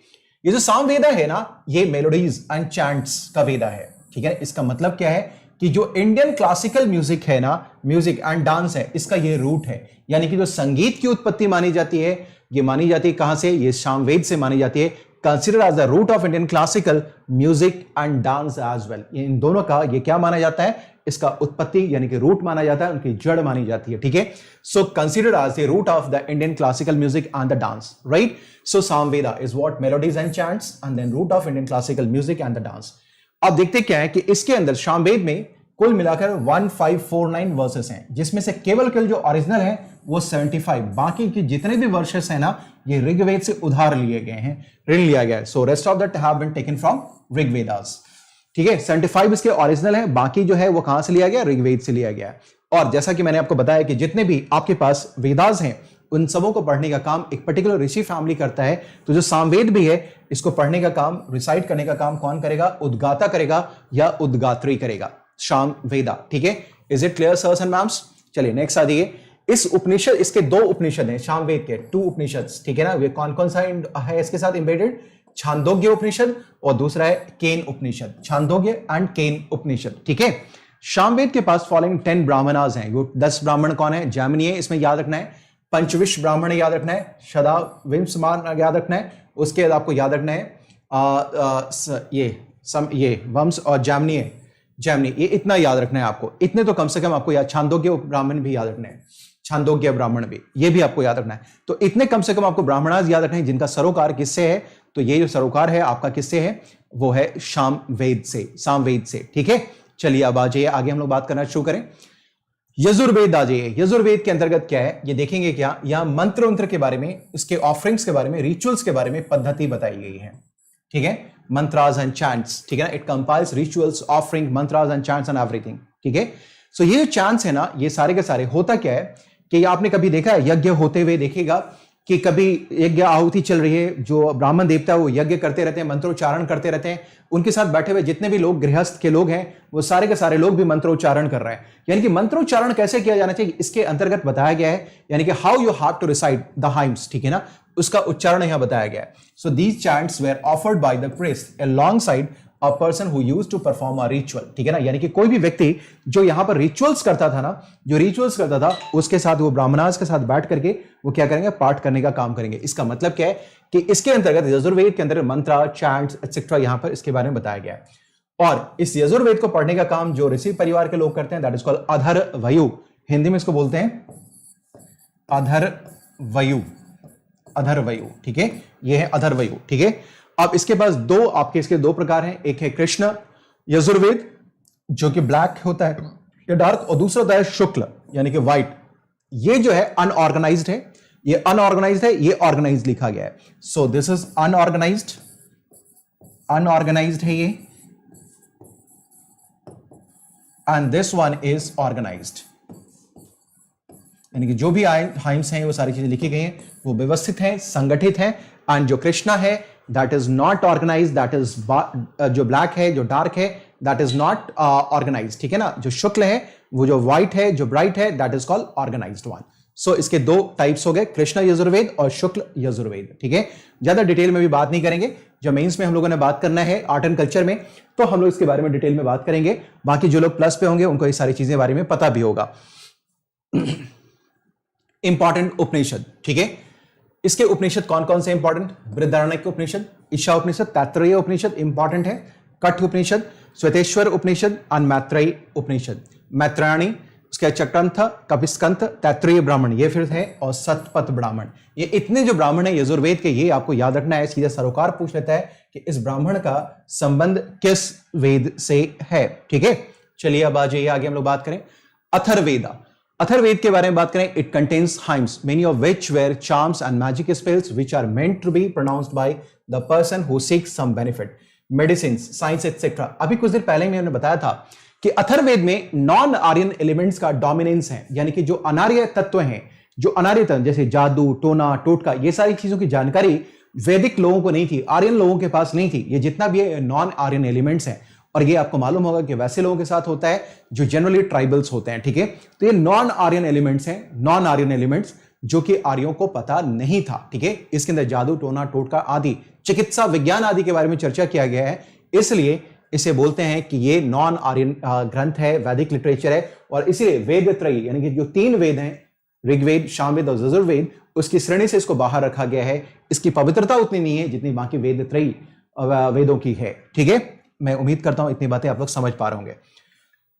[SPEAKER 1] ये जो सामवेदा है ना, ये मेलोडीज एंड चैंट्स का वेदा है। ठीक है, इसका मतलब क्या है कि जो इंडियन क्लासिकल म्यूजिक है ना, म्यूजिक एंड डांस है, इसका ये रूट है। यानी कि जो संगीत की उत्पत्ति मानी जाती है, ये मानी जाती है कहां से, ये सामवेद से मानी जाती है। Consider as the root of Indian classical music and dance as well. इन दोनों का ये क्या माना जाता है, इसका उत्पत्ति यानी कि रूट माना जाता है, उनकी जड़ मानी जाती है। ठीक है, so consider as the root of the Indian classical music and the dance, right. So Samaveda is what, melodies and chants and then root of Indian classical music and the dance. अब देखते क्या है कि इसके अंदर सामवेद में कुल मिलाकर 1549 वर्सेस हैं, जिसमें से केवल जो ओरिजिनल है वो 75, बाकी के जितने भी वर्सेस हैं ना ये ऋग्वेद से उधार लिए गए हैं, ऋण लिया गया है। So rest of that have been taken from Rigvedas. ठीक है, 75 इसके ओरिजिनल है, बाकी जो है वो कहां से लिया गया, ऋग्वेद से लिया गया है। और जैसा कि मैंने आपको बताया कि जितने भी आपके पास वेदास हैं उन सबों को पढ़ने का काम एक पर्टिकुलर ऋषि फैमिली करता है। तो जो सामवेद भी है इसको पढ़ने का काम, रिसाइट करने का काम कौन करेगा, उद्गाता करेगा या उद्गात्री करेगा, शाम वेदा। ठीक है, is it clear sirs and ma'ams? चलिए नेक्स्ट आ जाइए। इस उपनिषद, इसके दो उपनिषद हैं सामवेद के, 2 उपनिषद, ठीक है ना। वे कौन कौन सा है इसके साथ इंबेडेड? छांदोग्य उपनिषद और दूसरा है केन उपनिषद, छांदोग्य एंड केन उपनिषद। ठीक है, सामवेद के पास फॉलोइंग 10 ब्राह्मणास हैं। वो 10 ब्राह्मण कौन है? जैमिनी इसमें याद रखना है, पंचविश ब्राह्मण याद रखना है, सदा विंसमान याद रखना है, उसके बाद आपको याद रखना है ये वंश और जैमिनी, ये इतना याद रखना है आपको। इतने तो कम से कम आपको याद, छांदोग्य ब्राह्मण भी याद रखना है, छांदोग्य ब्राह्मण भी, ये भी आपको याद रखना है। तो इतने कम से कम आपको ब्राह्मणास याद रखना है जिनका सरोकार किससे है? तो ये जो सरोकार है आपका किससे है? वो है सामवेद से, सामवेद से। ठीक है, चलिए अब आ जाइए आगे, हम लोग बात करना शुरू करें। यजुर्वेद आ जाइए। यजुर्वेद के अंतर्गत क्या है ये देखेंगे। क्या यहां मंत्र के बारे में, इसके ऑफरिंग्स के बारे में, रिचुअल्स के बारे में पद्धति बताई गई है। ठीक है, मंत्रास एंड चैंट्स, ठीक है ना। It compiles rituals, offering, mantras and chants and everything. ठीक है, सो ये जो चैंट्स है ना, ये सारे के सारे होता क्या है कि आपने कभी देखा है यज्ञ होते हुए, देखेगा कि कभी यज्ञ आहुति चल रही है, जो ब्राह्मण देवता है वो यज्ञ करते रहते हैं, मंत्रोच्चारण करते रहते हैं, उनके साथ बैठे हुए जितने भी लोग गृहस्थ के लोग हैं वो सारे के सारे लोग भी मंत्रोच्चारण कर रहे हैं। यानी कि मंत्रोच्चारण कैसे किया जाना चाहिए इसके अंतर्गत बताया गया है, यानी कि how you have to recite the hymns, ठीक है ना, उसका उच्चारण यहां बताया गया है। So these chants were offered by the priest alongside a person who used to perform a ritual, ठीक है ना। यानी कि कोई भी व्यक्ति जो यहां पर रिचुअल्स करता था ना, जो रिचुअल्स करता था उसके साथ वो ब्राह्मणास के साथ बैठ करके वो क्या करेंगे, पाठ करने का काम करेंगे। इसका मतलब क्या है कि इसके अंतर्गत यजुर्वेद के अंदर मंत्र, चैंट्स एक्सेट्रा यहां पर इसके बारे में बताया गया है। और इस यजुर्वेद को पढ़ने का काम जो ऋषि परिवार के लोग करते हैं, दैट इज कॉल्ड अधर्वयु। हिंदी में इसको बोलते हैं अधर्वयु, अधर्वयु। ठीक है, ये है अधर्वयु। ठीक है, अब इसके पास इसके दो प्रकार हैं। एक है कृष्ण यजुर्वेद जो कि ब्लैक होता है या डार्क, और दूसरा होता है शुक्ल यानी कि व्हाइट। ये जो है अनऑर्गेनाइज्ड है, ये अनऑर्गेनाइज्ड है, ये ऑर्गेनाइज्ड लिखा गया है। So this is unorganised, unorganised है ये, and this one is organised. यानी कि जो भी हाइम्स हैं वो सारी चीजें लिखी गई हैं, वो व्यवस्थित हैं, संगठित हैं। एंड जो कृष्णा है that is not organised, that is जो ब्लैक है, जो डार्क है, दैट इज नॉट ऑर्गेनाइज्ड। ठीक है ना, जो शुक्ल है, वो जो व्हाइट है, जो ब्राइट है, that is called organised one. So इसके दो टाइप्स हो गए, कृष्ण यजुर्वेद और शुक्ल यजुर्वेद। ठीक है, ज्यादा डिटेल में भी बात नहीं करेंगे। जो मेंस में हम लोगों ने बात करना है आर्ट एंड कल्चर में, तो हम लोग इसके बारे में डिटेल में बात करेंगे। बाकी जो लोग प्लस पे होंगे उनको ये सारी चीजें के बारे में पता भी होगा। इंपॉर्टेंट उपनिषद, ठीक है, इसके उपनिषद कौन कौन से इंपॉर्टेंट? बृहदारण्यक उपनिषद, ईशा उपनिषद, तैत्तरीय उपनिषद इंपॉर्टेंट है, कठ उपनिषद, श्वेतेश्वर उपनिषद और मैत्रेयी उपनिषद। मैत्रायणी, उसके चक्रंथ, कपिस्कंथ, तैत्तरीय ब्राह्मण ये फिर है, और सतपथ ब्राह्मण। ये इतने जो ब्राह्मण है यजुर्वेद के, ये आपको याद रखना है। सीधा सरोकार पूछ लेता है कि इस ब्राह्मण का संबंध किस वेद से है। ठीक है, चलिए अब आ जाइए आगे हम लोग बात करें अथर्ववेदा। अथर्ववेद के बारे में बात करें, it contains hymns many of which were charms and magic spells which are meant to be pronounced by the person who seeks some benefit, medicine, science etcetera. अभी कुछ देर पहले मैंने बताया था कि अथर्ववेद में नॉन आर्यन एलिमेंट्स का डोमिनेंस है, यानी कि जो अनार्य तत्व हैं, जो अनार्य तत्व जैसे जादू, टोना, टोटका, ये सारी चीजों की जानकारी वैदिक लोगों को नहीं थी, आर्यन लोगों के पास नहीं थी। ये जितना भी नॉन आर्यन एलिमेंट्स हैं, और ये आपको मालूम होगा कि वैसे लोगों के साथ होता है जो जनरली ट्राइबल्स होते हैं। ठीक है, तो ये नॉन आर्यन एलिमेंट्स हैं, नॉन आर्यन एलिमेंट्स जो कि आर्यों को पता नहीं था। ठीक है, इसके अंदर जादू, टोना, टोटका आदि, चिकित्सा विज्ञान आदि के बारे में चर्चा किया गया है, इसलिए इसे बोलते हैं कि ये नॉन आर्यन ग्रंथ है, वैदिक लिटरेचर है। और इसीलिए वेद त्रयी यानी कि जो 3 वेद हैं, ऋग्वेद, सामवेद और यजुर्वेद, उसकी श्रेणी से इसको बाहर रखा गया है। इसकी पवित्रता उतनी नहीं है जितनी बाकी वेद त्रयी वेदों की है। ठीक है, मैं उम्मीद करता हूं इतनी बातें आप लोग समझ पा रहे होंगे।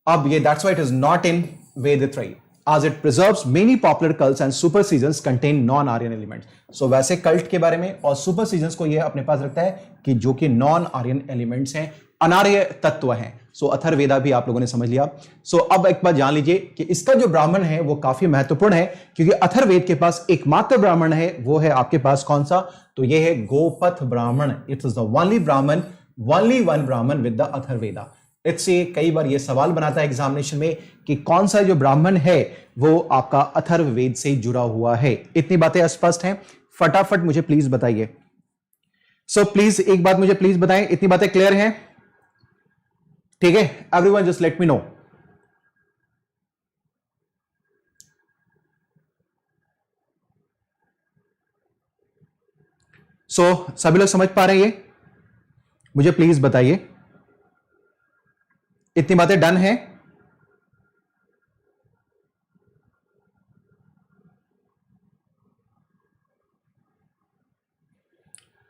[SPEAKER 1] अब ये that's why it is not in Veda Trayi. as it preserves many popular cults and superstitions contain non-Aryan elements. So वैसे कल्ट के बारे में और सुपरस्टिशंस को ये अपने पास रखता है कि जो कि नॉन आर्यन एलिमेंट्स हैं, अनार्य तत्व हैं. सो अथर्ववेदा भी आप लोगों ने समझ लिया. सो अब एक बात जान लीजिए कि इसका जो ब्राह्मण है वो काफी महत्वपूर्ण है, क्योंकि अथर्ववेद के पास एकमात्र ब्राह्मण है, वो है आपके पास कौन सा, तो ये है गोपथ ब्राह्मण. इट इज द ओनली ब्राह्मण, ओनली वन ब्राह्मण विद द अथर्ववेदा. इससे कई बार ये सवाल बनाता है एग्जामिनेशन में कि कौन सा जो ब्राह्मण है वो आपका अथर्ववेद से जुड़ा हुआ है. इतनी बातें स्पष्ट हैं, फटाफट मुझे प्लीज बताइए. सो प्लीज एक बात मुझे प्लीज बताएं, इतनी बातें क्लियर हैं? ठीक है, everyone just let me know. So सभी लोग समझ पा रहे हैं ये? मुझे प्लीज बताइए, इतनी बातें डन है?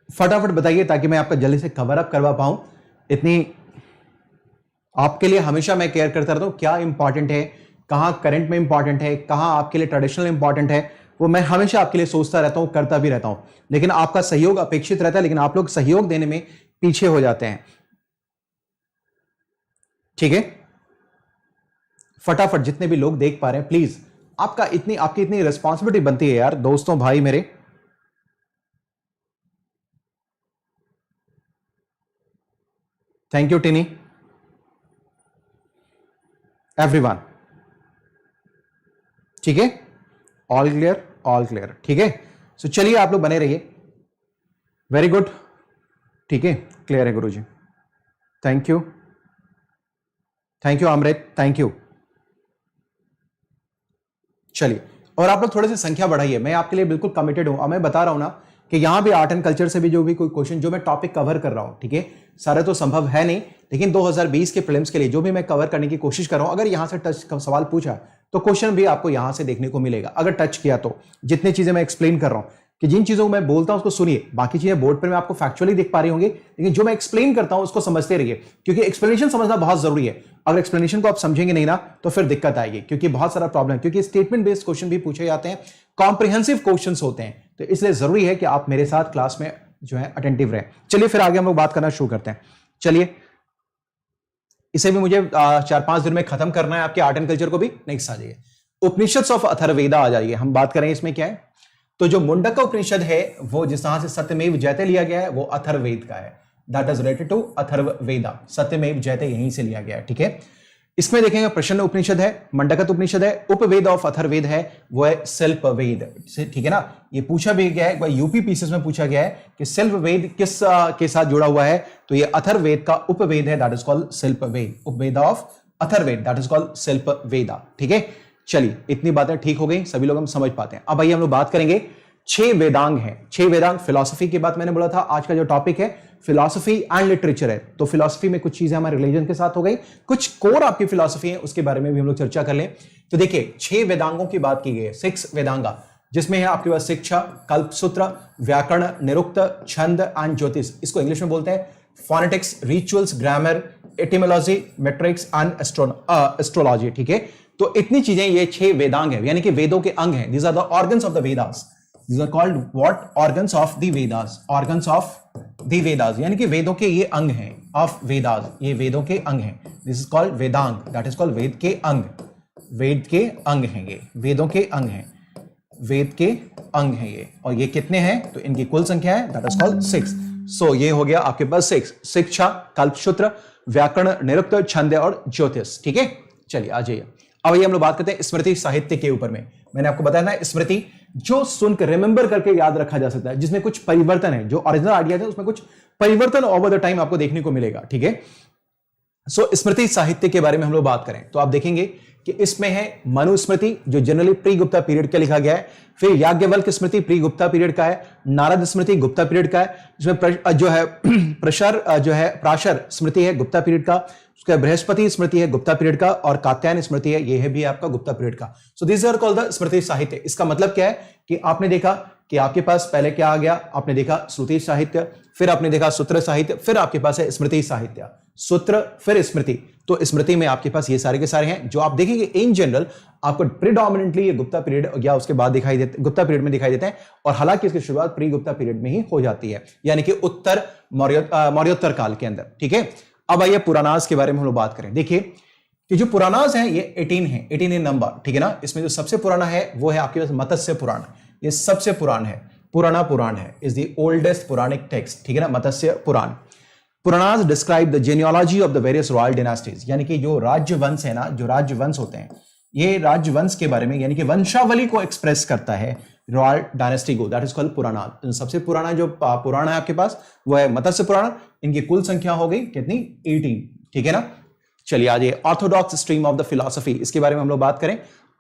[SPEAKER 1] फटाफट बताइए ताकि मैं आपका जल्दी से कवर अप करवा पाऊं. इतनी आपके लिए हमेशा मैं केयर करता रहता हूं, क्या इंपॉर्टेंट है, कहां करंट में इंपॉर्टेंट है, कहां आपके लिए ट्रेडिशनल इंपॉर्टेंट है, वो मैं हमेशा आपके लिए सोचता रहता हूं, करता भी रहता हूं. लेकिन आपका सहयोग अपेक्षित रहता है, लेकिन आप लोग सहयोग देने में पीछे हो जाते हैं. ठीक है, फटाफट जितने भी लोग देख पा रहे हैं प्लीज, आपकी इतनी रिस्पॉन्सिबिलिटी बनती है यार, दोस्तों भाई मेरे. Thank you टिनी, everyone. ठीक है, ऑल क्लियर, ऑल क्लियर. ठीक है, सो चलिए आप लोग बने रहिए. Very good. ठीक है, क्लियर है guruji. Thank you, thank you Amrit, thank you. चलिए, और आप लोग थोड़ी सी संख्या बढ़ाइए, मैं आपके लिए बिल्कुल कमिटेड हूं. और मैं बता रहा हूं ना कि यहां भी आर्ट एंड कल्चर से भी जो भी कोई क्वेश्चन जो मैं टॉपिक कवर कर रहा हूं, ठीक है, सारा तो संभव है नहीं, लेकिन 2020 के प्रीलिम्स के लिए जो भी मैं कवर करने की कोशिश कर रहा हूं, अगर यहां से टच सवाल पूछा तो क्वेश्चन भी आपको यहां से देखने को मिलेगा, अगर टच किया तो. जितनी चीजें मैं एक्सप्लेन कर रहा हूं, कि जिन चीजों को मैं बोलता हूं उसको सुनिए, बाकी चीजें बोर्ड पर मैं आपको फैक्चुअली दिख पा रही होंगी, लेकिन जो मैं एक्सप्लेन करता हूं उसको समझते रहिए, क्योंकि एक्सप्लेनेशन समझना बहुत जरूरी है. अगर एक्सप्लेनेशन को आप समझेंगे नहीं ना तो फिर दिक्कत आएगी, क्योंकि बहुत सारा प्रॉब्लम, क्योंकि स्टेटमेंट बेस्ड क्वेश्चन भी पूछे जाते हैं, कॉम्प्रिहेंसिव क्वेश्चंस होते हैं, तो इसलिए जरूरी है कि आप मेरे साथ क्लास में जो है अटेंटिव रहे. चलिए फिर आगे हम लोग बात करना शुरू करते हैं. चलिए, इसे भी मुझे 4-5 दिन में खत्म करना है, आपके आर्ट एंड कल्चर को भी. नेक्स्ट आ जाइए, उपनिषद ऑफ अथर्ववेदा आ जाइए. हम बात करें इसमें क्या है, तो जो मुंडक उपनिषद है वो जिस तरह से सत्यमेव जयते लिया गया है वो अथर्ववेद का है. That is related to Atharvaveda. सत्यमेव जयते यहीं से लिया गया है. ठीक है, इसमें देखेंगे प्रश्न उपनिषद है, मंडकत उपनिषद है, उपवेद ऑफ अथर्ववेद है, वो है सेल्फ वेद. ठीक है ना, ये पूछा भी गया है, यूपी पीसीएस में पूछा गया है कि सेल्फ वेद किस के साथ जुड़ा हुआ है, तो ये अथर्ववेद का उपवेद है, that is called Shilpa Veda. Upaveda of Atharvaveda, that is called Shilpa Veda. ठीक है, चलिए इतनी बातें ठीक हो गई, सभी लोग हम समझ पाते हैं. अब आइए हम लोग बात करेंगे 6 वेदांग हैं. 6 वेदांग फिलॉसफी की बात मैंने बोला था, आज का जो टॉपिक है फिलॉसफी एंड लिटरेचर है, तो फिलॉसफी में कुछ चीजें हमारे रिलीजन के साथ हो गई, कुछ कोर आपकी फिलॉसफी है, उसके बारे में भी हम लोग चर्चा कर लें. तो देखिए 6 वेदांगों की बात की गई है, 6 वेदांगा, जिसमें है आपके पास शिक्षा, कल्पसूत्र, व्याकरण, निरुक्त, छंद एंड ज्योतिष. इसको इंग्लिश में बोलते हैं phonetics, rituals, grammar, etymology, matrix and astrology. ठीक है, तो इतनी चीजें ये 6 वेदांग है, यानी कि वेदों के अंग हैं. These are the organs of the Vedas. These are called what? Organs of the Vedas. Organs of the Vedas. यानी कि वेदों के ये अंग हैं. Of Vedas. ये वेदों के अंग हैं. This is called Vedang. That is called वेद के अंग. वेद के अंग हैं ये. वेदों के अंग हैं. वेद के अंग हैं ये. और ये कितने हैं? तो इनकी कुल संख्या है. That is called 6. So ये हो गया आपके पास 6. शिक्षा, कल्पसूत्र, व्याकरण, निरुक्त, छंद और ज्योतिष. ठीक है, चलिए आ जाइए. अब ये हम लोग बात करते हैं स्मृति साहित्य के ऊपर में. मैंने आपको बताया ना, स्मृति जो सुनकर रिमेंबर करके याद रखा जा सकता है, जिसमें कुछ परिवर्तन है, जो ओरिजिनल आइडिया है उसमें कुछ परिवर्तन ओवर द टाइम आपको देखने को मिलेगा. ठीक है, सो स्मृति साहित्य के बारे में हम लोग बात करें तो आप देखेंगे कि इसमें है मनुस्मृति, जो जनरली प्री गुप्ता पीरियड का लिखा गया है. फिर याज्ञवल्क्य स्मृति प्री गुप्ता पीरियड का है. नारद स्मृति गुप्ता पीरियड का है, जिसमें जो है प्राशर स्मृति है गुप्ता पीरियड का. उसका बृहस्पति स्मृति है गुप्ता पीरियड का, और कात्यायन स्मृति है, ये है भी आपका गुप्ता पीरियड का. So this are called the smriti sahitya. इसका मतलब क्या है कि आपने देखा कि आपके पास पहले क्या आ गया, आपने देखा श्रुति साहित्य, फिर आपने देखा सूत्र साहित्य, फिर आपके पास है स्मृति साहित्य. सूत्र फिर स्मृति, तो स्मृति में आपके पास ये सारे के सारे हैं जो आप देखेंगे इन जनरल आपको प्रीडोमिनेंटली ये गुप्ता पीरियड या उसके बाद दिखाई देते, गुप्ता पीरियड में दिखाई देते हैं, और हालांकि इसकी शुरुआत प्री गुप्ता पीरियड में ही हो जाती है, यानी कि उत्तर मौर्योत्तर काल के अंदर। ठीक है, अब आइए पुरानास के बारे में हम लोग बात करें। देखिए कि जो पुरानास है ये 18 है, 18 इन नंबर। ठीक है ना, इसमें जो सबसे पुराना है वो है आपके पास मत्स्य पुराण, ये सबसे पुराना है, पुराना पुराण है, is the oldest Puranic text. ठीक है ना, Matsya Purana. Puranas describe the genealogy of the various royal dynasties, यानी कि जो राज्यवंश है ना, जो राज्यवंश होते हैं, ये राज्यवंश के बारे में यानी कि वंशावली को एक्सप्रेस करता है रॉयल डायनेस्टी को, दैट इज कॉल्ड पुराण। सबसे पुराना जो पुराण है आपके पास वो है मत्स्य पुराण। इनकी कुल संख्या हो गई कितनी, 18। ठीक है ना, चलिए आज Orthodox stream of the philosophy, इसके बारे में हम लोग बात करें।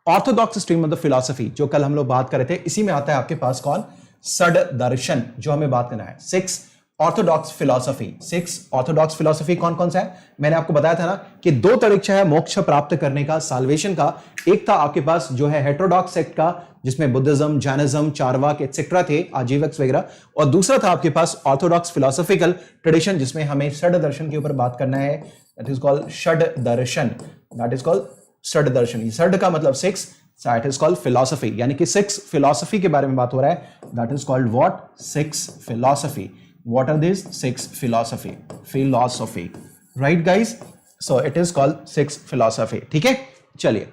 [SPEAKER 1] Orthodox stream of the philosophy जो कल हम लोग बात कर रहे थे, इसी में आता है आपके पास कौन, षड दर्शन, जो हमें बात करना है। 6 ऑर्थोडॉक्स फिलॉसफी, 6 ऑर्थोडॉक्स फिलॉसफी कौन कौन सा है, मैंने आपको बताया था ना कि 2 तरीका है मोक्ष प्राप्त करने का, साल्वेशन का। एक था आपके पास जो है हेटेरोडॉक्स सेक्ट का, जिसमें बुद्धिज्म, जैनिज्म, चारवाक एक्सेट्रा थे, आजीवक्स वगैरह, और दूसरा था आपके पास ऑर्थोडॉक्स फिलोसॉफिकल ट्रेडिशन, जिसमें हमें षड दर्शन के ऊपर बात करना है, that is called shad darshan, that is called shad darshan. Shad का मतलब 6, दैट इज कॉल्ड फिलोसफी, यानी कि 6 फिलोसफी के बारे में बात हो रहा है, that is called what, 6 philosophy. What are these 6 philosophy? Right guys? So it is called 6 philosophy. ठीक है, चलिए,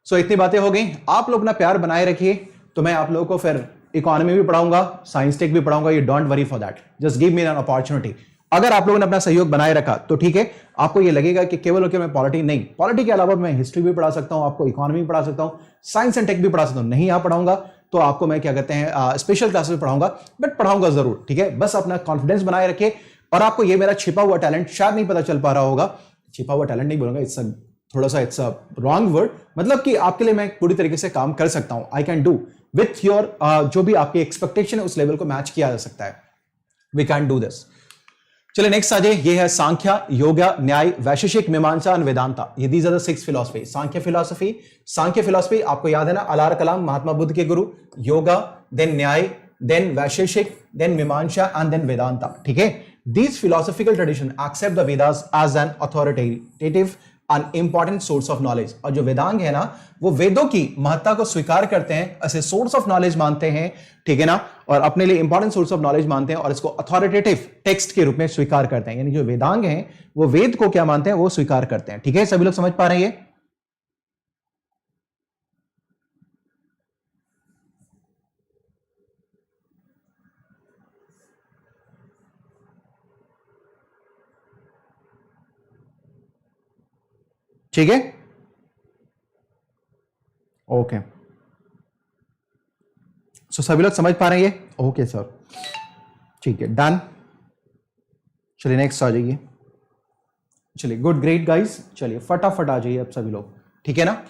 [SPEAKER 1] so इतनी बातें हो गई। आप लोग अपना प्यार बनाए रखिए, तो मैं आप लोगों को फिर इकोनॉमी भी पढ़ाऊंगा, साइंस टेक भी पढ़ाऊंगा, you don't worry for that, just give me an opportunity. अगर आप लोगों ने अपना सहयोग बनाए रखा तो ठीक है, आपको ये लगेगा कि केवल और केवल मैं पॉलिटी नहीं, पॉलिटी के अलावा मैं हिस्ट्री भी पढ़ा सकता हूं, आपको इकोनॉमी भी पढ़ा सकता हूं, साइंस एंड टेक भी पढ़ा सकता हूं। नहीं यहाँ पढ़ाऊंगा तो आपको मैं क्या कहते हैं स्पेशल क्लासेस में पढ़ाऊंगा, बट पढ़ाऊंगा जरूर। ठीक है, बस अपना कॉन्फिडेंस बनाए रखिए। और आपको ये मेरा छिपा हुआ टैलेंट शायद नहीं पता चल पा रहा होगा, छिपा हुआ टैलेंट नहीं बोलूंगा, इट्स थोड़ा सा इट्स अ रॉन्ग वर्ड, मतलब कि आपके लिए मैं पूरी तरीके से काम कर सकता हूं, I can do with your जो भी आपकी एक्सपेक्टेशन है उस लेवल को मैच किया जा सकता है, वी कैन डू दिस। चलिए नेक्स्ट आ जाए, ये है सांख्य, योगा, न्याय, वैशेषिक, मीमांसा और वेदांता। ये these are the 6 philosophy. Samkhya philosophy आपको याद है ना, अलार कलाम महात्मा बुद्ध के गुरु, Yoga, then Nyaya, then Vaisheshika, then Mimamsa and then Vedanta. ठीक है, these philosophical tradition accept the Vedas as an authoritative an important source of knowledge. और जो वेदांग है ना, वो वेदों की महत्ता को स्वीकार करते हैं, ऐसे सोर्स ऑफ नॉलेज मानते हैं, ठीक है ना, और अपने लिए इंपॉर्टेंट सोर्स ऑफ नॉलेज मानते हैं, और इसको अथॉरिटेटिव टेक्स्ट के रूप में स्वीकार करते हैं। यानी जो वेदांग हैं वो वेद को क्या मानते हैं, वो स्वीकार करते हैं। ठीक है, सभी लोग समझ पा रहे हैं ये? ठीक है, ओके, सो सभी लोग समझ पा रहे हैं ये? ओके सर, ठीक है, डन। चलिए नेक्स्ट आ जाइए। चलिए गुड, ग्रेट गाइस, चलिए फटाफट आ जाइए अब सभी लोग, ठीक है ना।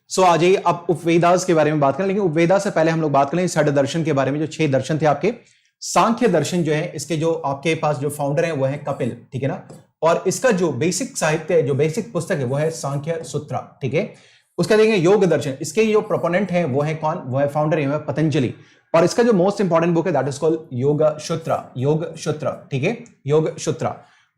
[SPEAKER 1] सो आ जाइए, अब उपवेदास के बारे में बात करें, लेकिन उपवेदा से पहले हम लोग बात करें षड दर्शन के बारे में। जो 6 दर्शन थे आपके, सांख्य दर्शन जो है, इसके जो आपके पास जो फाउंडर है वो है कपिल, ठीक है ना, और इसका जो बेसिक साहित्य है, जो बेसिक पुस्तक है वो है सांख्य सूत्र। ठीक है, उसका देखेंगे योग दर्शन, इसके जो प्रोपोनेंट है वो है कौन, वो है फाउंडर है पतंजलि, और इसका जो मोस्ट इंपॉर्टेंट बुक है दैट इज कॉल्ड योग सूत्र। ठीक है, योग सूत्र।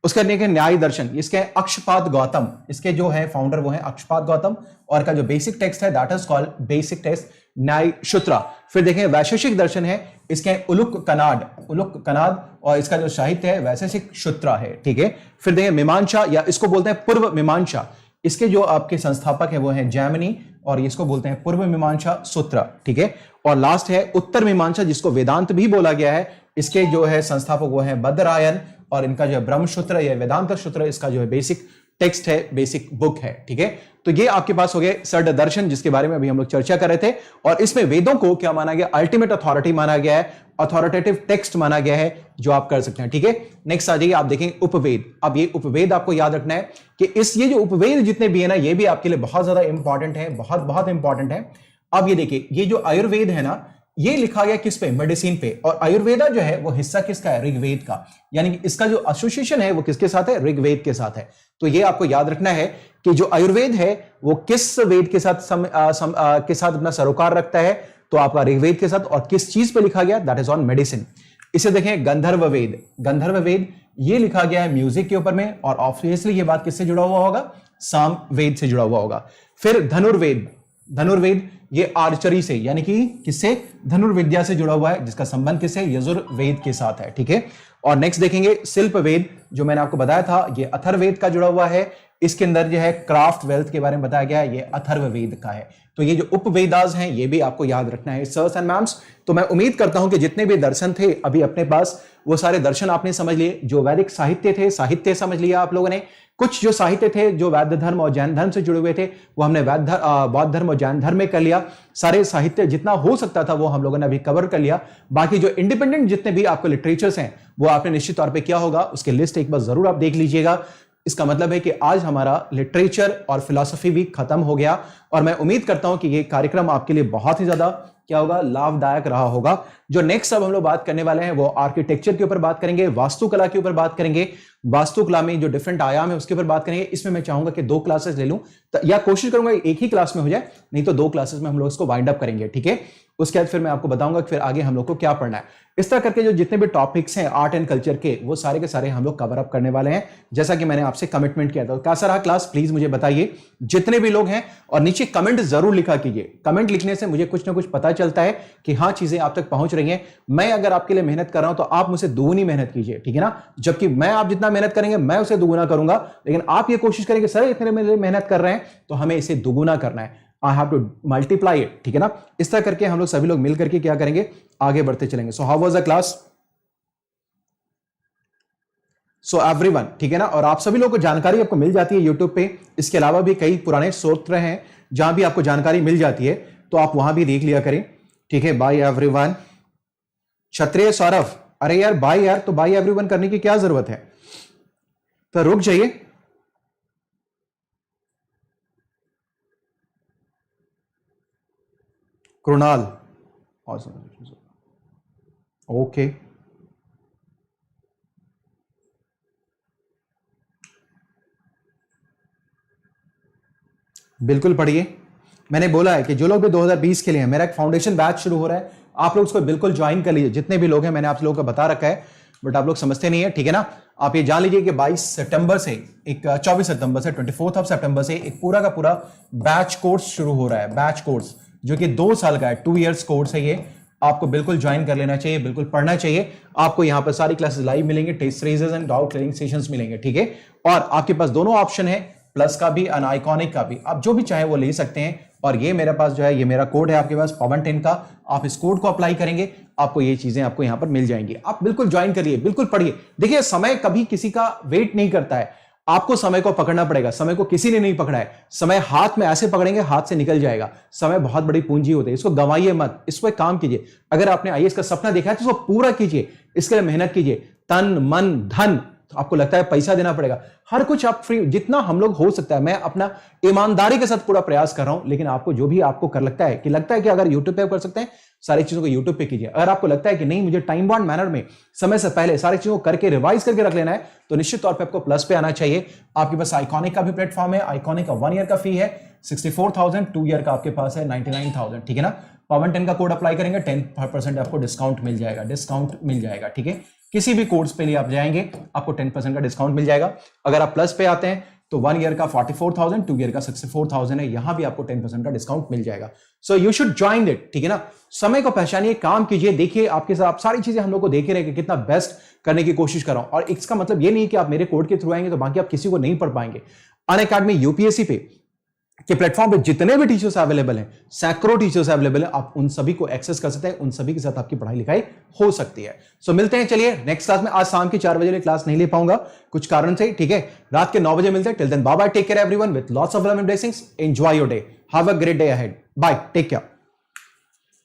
[SPEAKER 1] उसका देखें न्याय दर्शन, इसके अक्षपाद गौतम, इसके जो है फाउंडर वो है अक्षपाद गौतम, और का जो बेसिक टेक्स्ट है that is called basic text न्याय सूत्र। फिर देखें वैशेषिक दर्शन है, इसके उलुक कनाद, और इसका जो साहित्य है वैशेषिक सूत्र है। ठीक है, फिर देखें मीमांसा, या इसको बोलते हैं पूर्व मीमांसा, इसके जो आपके संस्थापक है वो है जैमिनी, और इसको बोलते हैं पूर्व मीमांसा सूत्र। ठीक है, और लास्ट है उत्तर मीमांसा, जिसको वेदांत भी बोला गया है, इसके जो है संस्थापक वो है बद्रायन, और इनका जो है ब्रह्मसूत्र या वेदांत सूत्र, इसका जो है बेसिक टेक्स्ट है, बेसिक बुक है। ठीक है, तो ये आपके पास हो गए षड दर्शन, जिसके बारे में अभी हम लोग चर्चा कर रहे थे, और इसमें वेदों को क्या माना गया, अल्टीमेट अथॉरिटी माना गया है, अथॉरिटेटिव टेक्स्ट माना गया है, जो आप कर सकते हैं। ठीक है, नेक्स्ट आ जाइए, आप देखेंगे उपवेद। अब ये उपवेद आपको याद रखना है कि ये जो उपवेद जितने भी है ना, ये भी आपके लिए बहुत ज्यादा इंपॉर्टेंट है, बहुत बहुत इंपॉर्टेंट है। अब ये देखिए, ये जो आयुर्वेद है ना, ये लिखा गया किस पे, मेडिसिन पे, और आयुर्वेदा जो है वो हिस्सा किसका है, ऋग्वेद का, यानी कि इसका जो एसोसिएशन है वो किसके साथ है, ऋग्वेद के साथ है। तो ये आपको याद रखना है कि जो आयुर्वेद है वो किस वेद के साथ के साथ अपना सरोकार रखता है, तो आपका ऋग्वेद के साथ, और किस चीज पे लिखा गया, दैट इज ऑन मेडिसिन। इसे देखें गंधर्व वेद, गंधर्व वेद ये लिखा गया है म्यूजिक के ऊपर में, और ऑब्वियसली ये बात किससे जुड़ा हुआ होगा, साम वेद से जुड़ा हुआ होगा। फिर धनुर्वेद, धनुर्वेद ये आर्चरी से, यानी कि किससे, धनुर्विद्या से जुड़ा हुआ है, जिसका संबंध किससे, यजुर्वेद के साथ है, ठीक है। और नेक्स्ट देखेंगे शिल्प वेद, जो मैंने आपको बताया था ये अथर्ववेद का जुड़ा हुआ है, इसके अंदर जो है क्राफ्ट वेल्थ के बारे में बताया गया है, ये अथर्ववेद का है। तो ये जो उपवेदास हैं ये भी आपको याद रखना है सर्स एंड मैम्स। तो मैं उम्मीद करता हूं कि जितने भी दर्शन थे अभी अपने पास, वो सारे दर्शन आपने समझ लिए। जो वैदिक साहित्य थे, साहित्य समझ लिया आप लोगों ने। कुछ जो साहित्य थे जो वैद्य धर्म और जैन धर्म से जुड़े हुए थे, वो हमने बौद्ध धर्म और जैन धर्म में कर लिया। सारे साहित्य जितना हो सकता था वो हम लोगों ने अभी कवर कर लिया। बाकी जो इंडिपेंडेंट जितने भी आपको लिटरेचर्स हैं वो आपने निश्चित तौर पर किया होगा, उसकी लिस्ट एक बार जरूर आप देख लीजिएगा। इसका मतलब है कि आज हमारा लिटरेचर और फिलॉसफी भी खत्म हो गया, और मैं उम्मीद करता हूं कि ये कार्यक्रम आपके लिए बहुत ही ज्यादा क्या होगा, लाभदायक रहा होगा। जो नेक्स्ट अब हम लोग बात करने वाले हैं वो आर्किटेक्चर के ऊपर बात करेंगे, वास्तुकला के ऊपर बात करेंगे। वास्तुकला में जो डिफरेंट आयाम है उसके ऊपर बात करेंगे। इसमें मैं चाहूंगा कि 2 क्लासेस ले लूं, या कोशिश करूंगा एक ही क्लास में हो जाए, नहीं तो 2 क्लासेस में हम लोग इसको वाइंड अप करेंगे, ठीक है। उसके बाद फिर मैं आपको बताऊंगा कि फिर आगे हम लोग को क्या पढ़ना है। इस तरह करके जो जितने भी टॉपिक्स हैं आर्ट एंड कल्चर के, वो सारे के सारे हम लोग कवर अप करने वाले हैं, जैसा कि मैंने आपसे कमिटमेंट किया था। कैसा रहा क्लास प्लीज मुझे बताइए, जितने भी लोग हैं, और नीचे कमेंट जरूर लिखा कीजिए। कमेंट लिखने से मुझे कुछ ना कुछ पता चलता है कि हाँ चीजें आप तक पहुंच रही हैं। मैं अगर आपके लिए मेहनत कर रहा हूं तो आप मुझसे दुगुनी मेहनत कीजिए, ठीक है ना। जबकि मैं आप जितना मेहनत करेंगे मैं उसे दुगुना करूंगा, लेकिन आप ये कोशिश करेंगे सर इतने मेरे लिए मेहनत कर रहे हैं तो हमें इसे दुगुना करना है। I have to multiply it, ठीक है ना। इस तरह करके हम लोग सभी लोग मिलकर के क्या करेंगे, आगे बढ़ते चलेंगे। So how was the class? So everyone, ठीक है ना। और आप सभी लोगों को जानकारी आपको मिल जाती है यूट्यूब पे। इसके अलावा भी कई पुराने स्रोत हैं जहां भी आपको जानकारी मिल जाती है, तो आप वहां भी देख लिया करें, ठीक है। Bye everyone. क्षत्रिय सौरभ, अरे यार बाय यार, तो बाय एवरीवन करने की क्या जरूरत है, तो रुक जाइए। कृणाल, ओके, बिल्कुल पढ़िए। मैंने बोला है कि जो लोग भी 2020 के लिए हैं, मेरा एक फाउंडेशन बैच शुरू हो रहा है, आप लोग उसको बिल्कुल ज्वाइन कर लीजिए। जितने भी लोग हैं मैंने आप लोगों को बता रखा है, बट आप लोग समझते नहीं है, ठीक है ना। आप ये जान लीजिए कि 24 सितंबर से 24 सितंबर से एक पूरा का पूरा बैच कोर्स शुरू हो रहा है। बैच कोर्स जो कि 2 साल का है, 2 इयर्स कोर्स है ये। आपको बिल्कुल ज्वाइन कर लेना चाहिए, बिल्कुल पढ़ना चाहिए। आपको यहाँ पर सारी क्लासेस लाइव मिलेंगे, test series and doubt clearing sessions मिलेंगे, ठीक है। और आपके पास दोनों ऑप्शन है, प्लस का भी और आइकॉनिक का भी, आप जो भी चाहे वो ले सकते हैं। और ये मेरे पास जो है, ये मेरा कोड है आपके पास पवन 10 का, आप इस कोड को अप्लाई करेंगे, आपको ये चीजें आपको यहां पर मिल जाएंगी। आप बिल्कुल ज्वाइन करिए, बिल्कुल पढ़िए। देखिए समय कभी किसी का वेट नहीं करता है, आपको समय को पकड़ना पड़ेगा। समय को किसी ने नहीं पकड़ा है, समय हाथ में ऐसे पकड़ेंगे हाथ से निकल जाएगा। समय बहुत बड़ी पूंजी होती है, इसको गंवाइए मत, इस पर काम कीजिए। अगर आपने आईएएस का सपना देखा है तो उसको पूरा कीजिए, इसके लिए मेहनत कीजिए, तन मन धन। आपको लगता है पैसा देना पड़ेगा, हर कुछ आप फ्री, जितना हम लोग हो सकता है। मैं अपना ईमानदारी के साथ पूरा प्रयास कर रहा हूं, लेकिन आपको जो भी आपको कर लगता है कि अगर यूट्यूब पे कर सकते हैं, सारी चीजों को यूट्यूब पे कीजिए। अगर आपको लगता है कि नहीं मुझे टाइम बाउंड मैनर में समय से पहले सारी चीजों को करके रिवाइज करके रख लेना है, तो निश्चित तौर पे आपको प्लस पे आना चाहिए। आपके पास आइकॉनिक का भी प्लेटफॉर्म है। आइकॉनिक का 1 ईयर का फी है 64,000, 2 ईयर का आपके पास है 99,000, ठीक है ना। पवन 10 का कोड अप्लाई करेंगे, 10% आपको डिस्काउंट मिल जाएगा, ठीक है। किसी भी कोर्स पे लिए आप जाएंगे आपको 10% का डिस्काउंट मिल जाएगा। अगर आप प्लस पे आते हैं तो 1 ईयर का 44,000, 2 ईयर का 64,000 है, यहां भी आपको 10% का डिस्काउंट मिल जाएगा। So you should join it, ठीक है ना। समय को पहचानिए, काम कीजिए, देखिए आपके साथ आप सारी चीजें हम लोग को देखे रहे कि कितना बेस्ट करने की कोशिश कर रहा हूं। और इसका मतलब ये नहीं कि आप मेरे कोड के थ्रू आएंगे तो बाकी आप किसी को नहीं पढ़ पाएंगे। अनअकैडमी यूपीएससी पे के प्लेटफॉर्म पे जितने भी टीचर्स अवेलेबल हैं, सैकड़ों टीचर्स अवेलेबल हैं, आप उन सभी को एक्सेस कर सकते हैं, उन सभी के साथ आपकी पढ़ाई लिखाई हो सकती है। सो मिलते हैं, चलिए नेक्स्ट क्लास में। आज शाम के 4 बजे क्लास नहीं ले पाऊंगा कुछ कारण से, ठीक है। रात के 9 बजे मिलते हैं। Till then bye bye, take care everyone with lots of love and blessings, enjoy your day, have a great day ahead, bye, take care.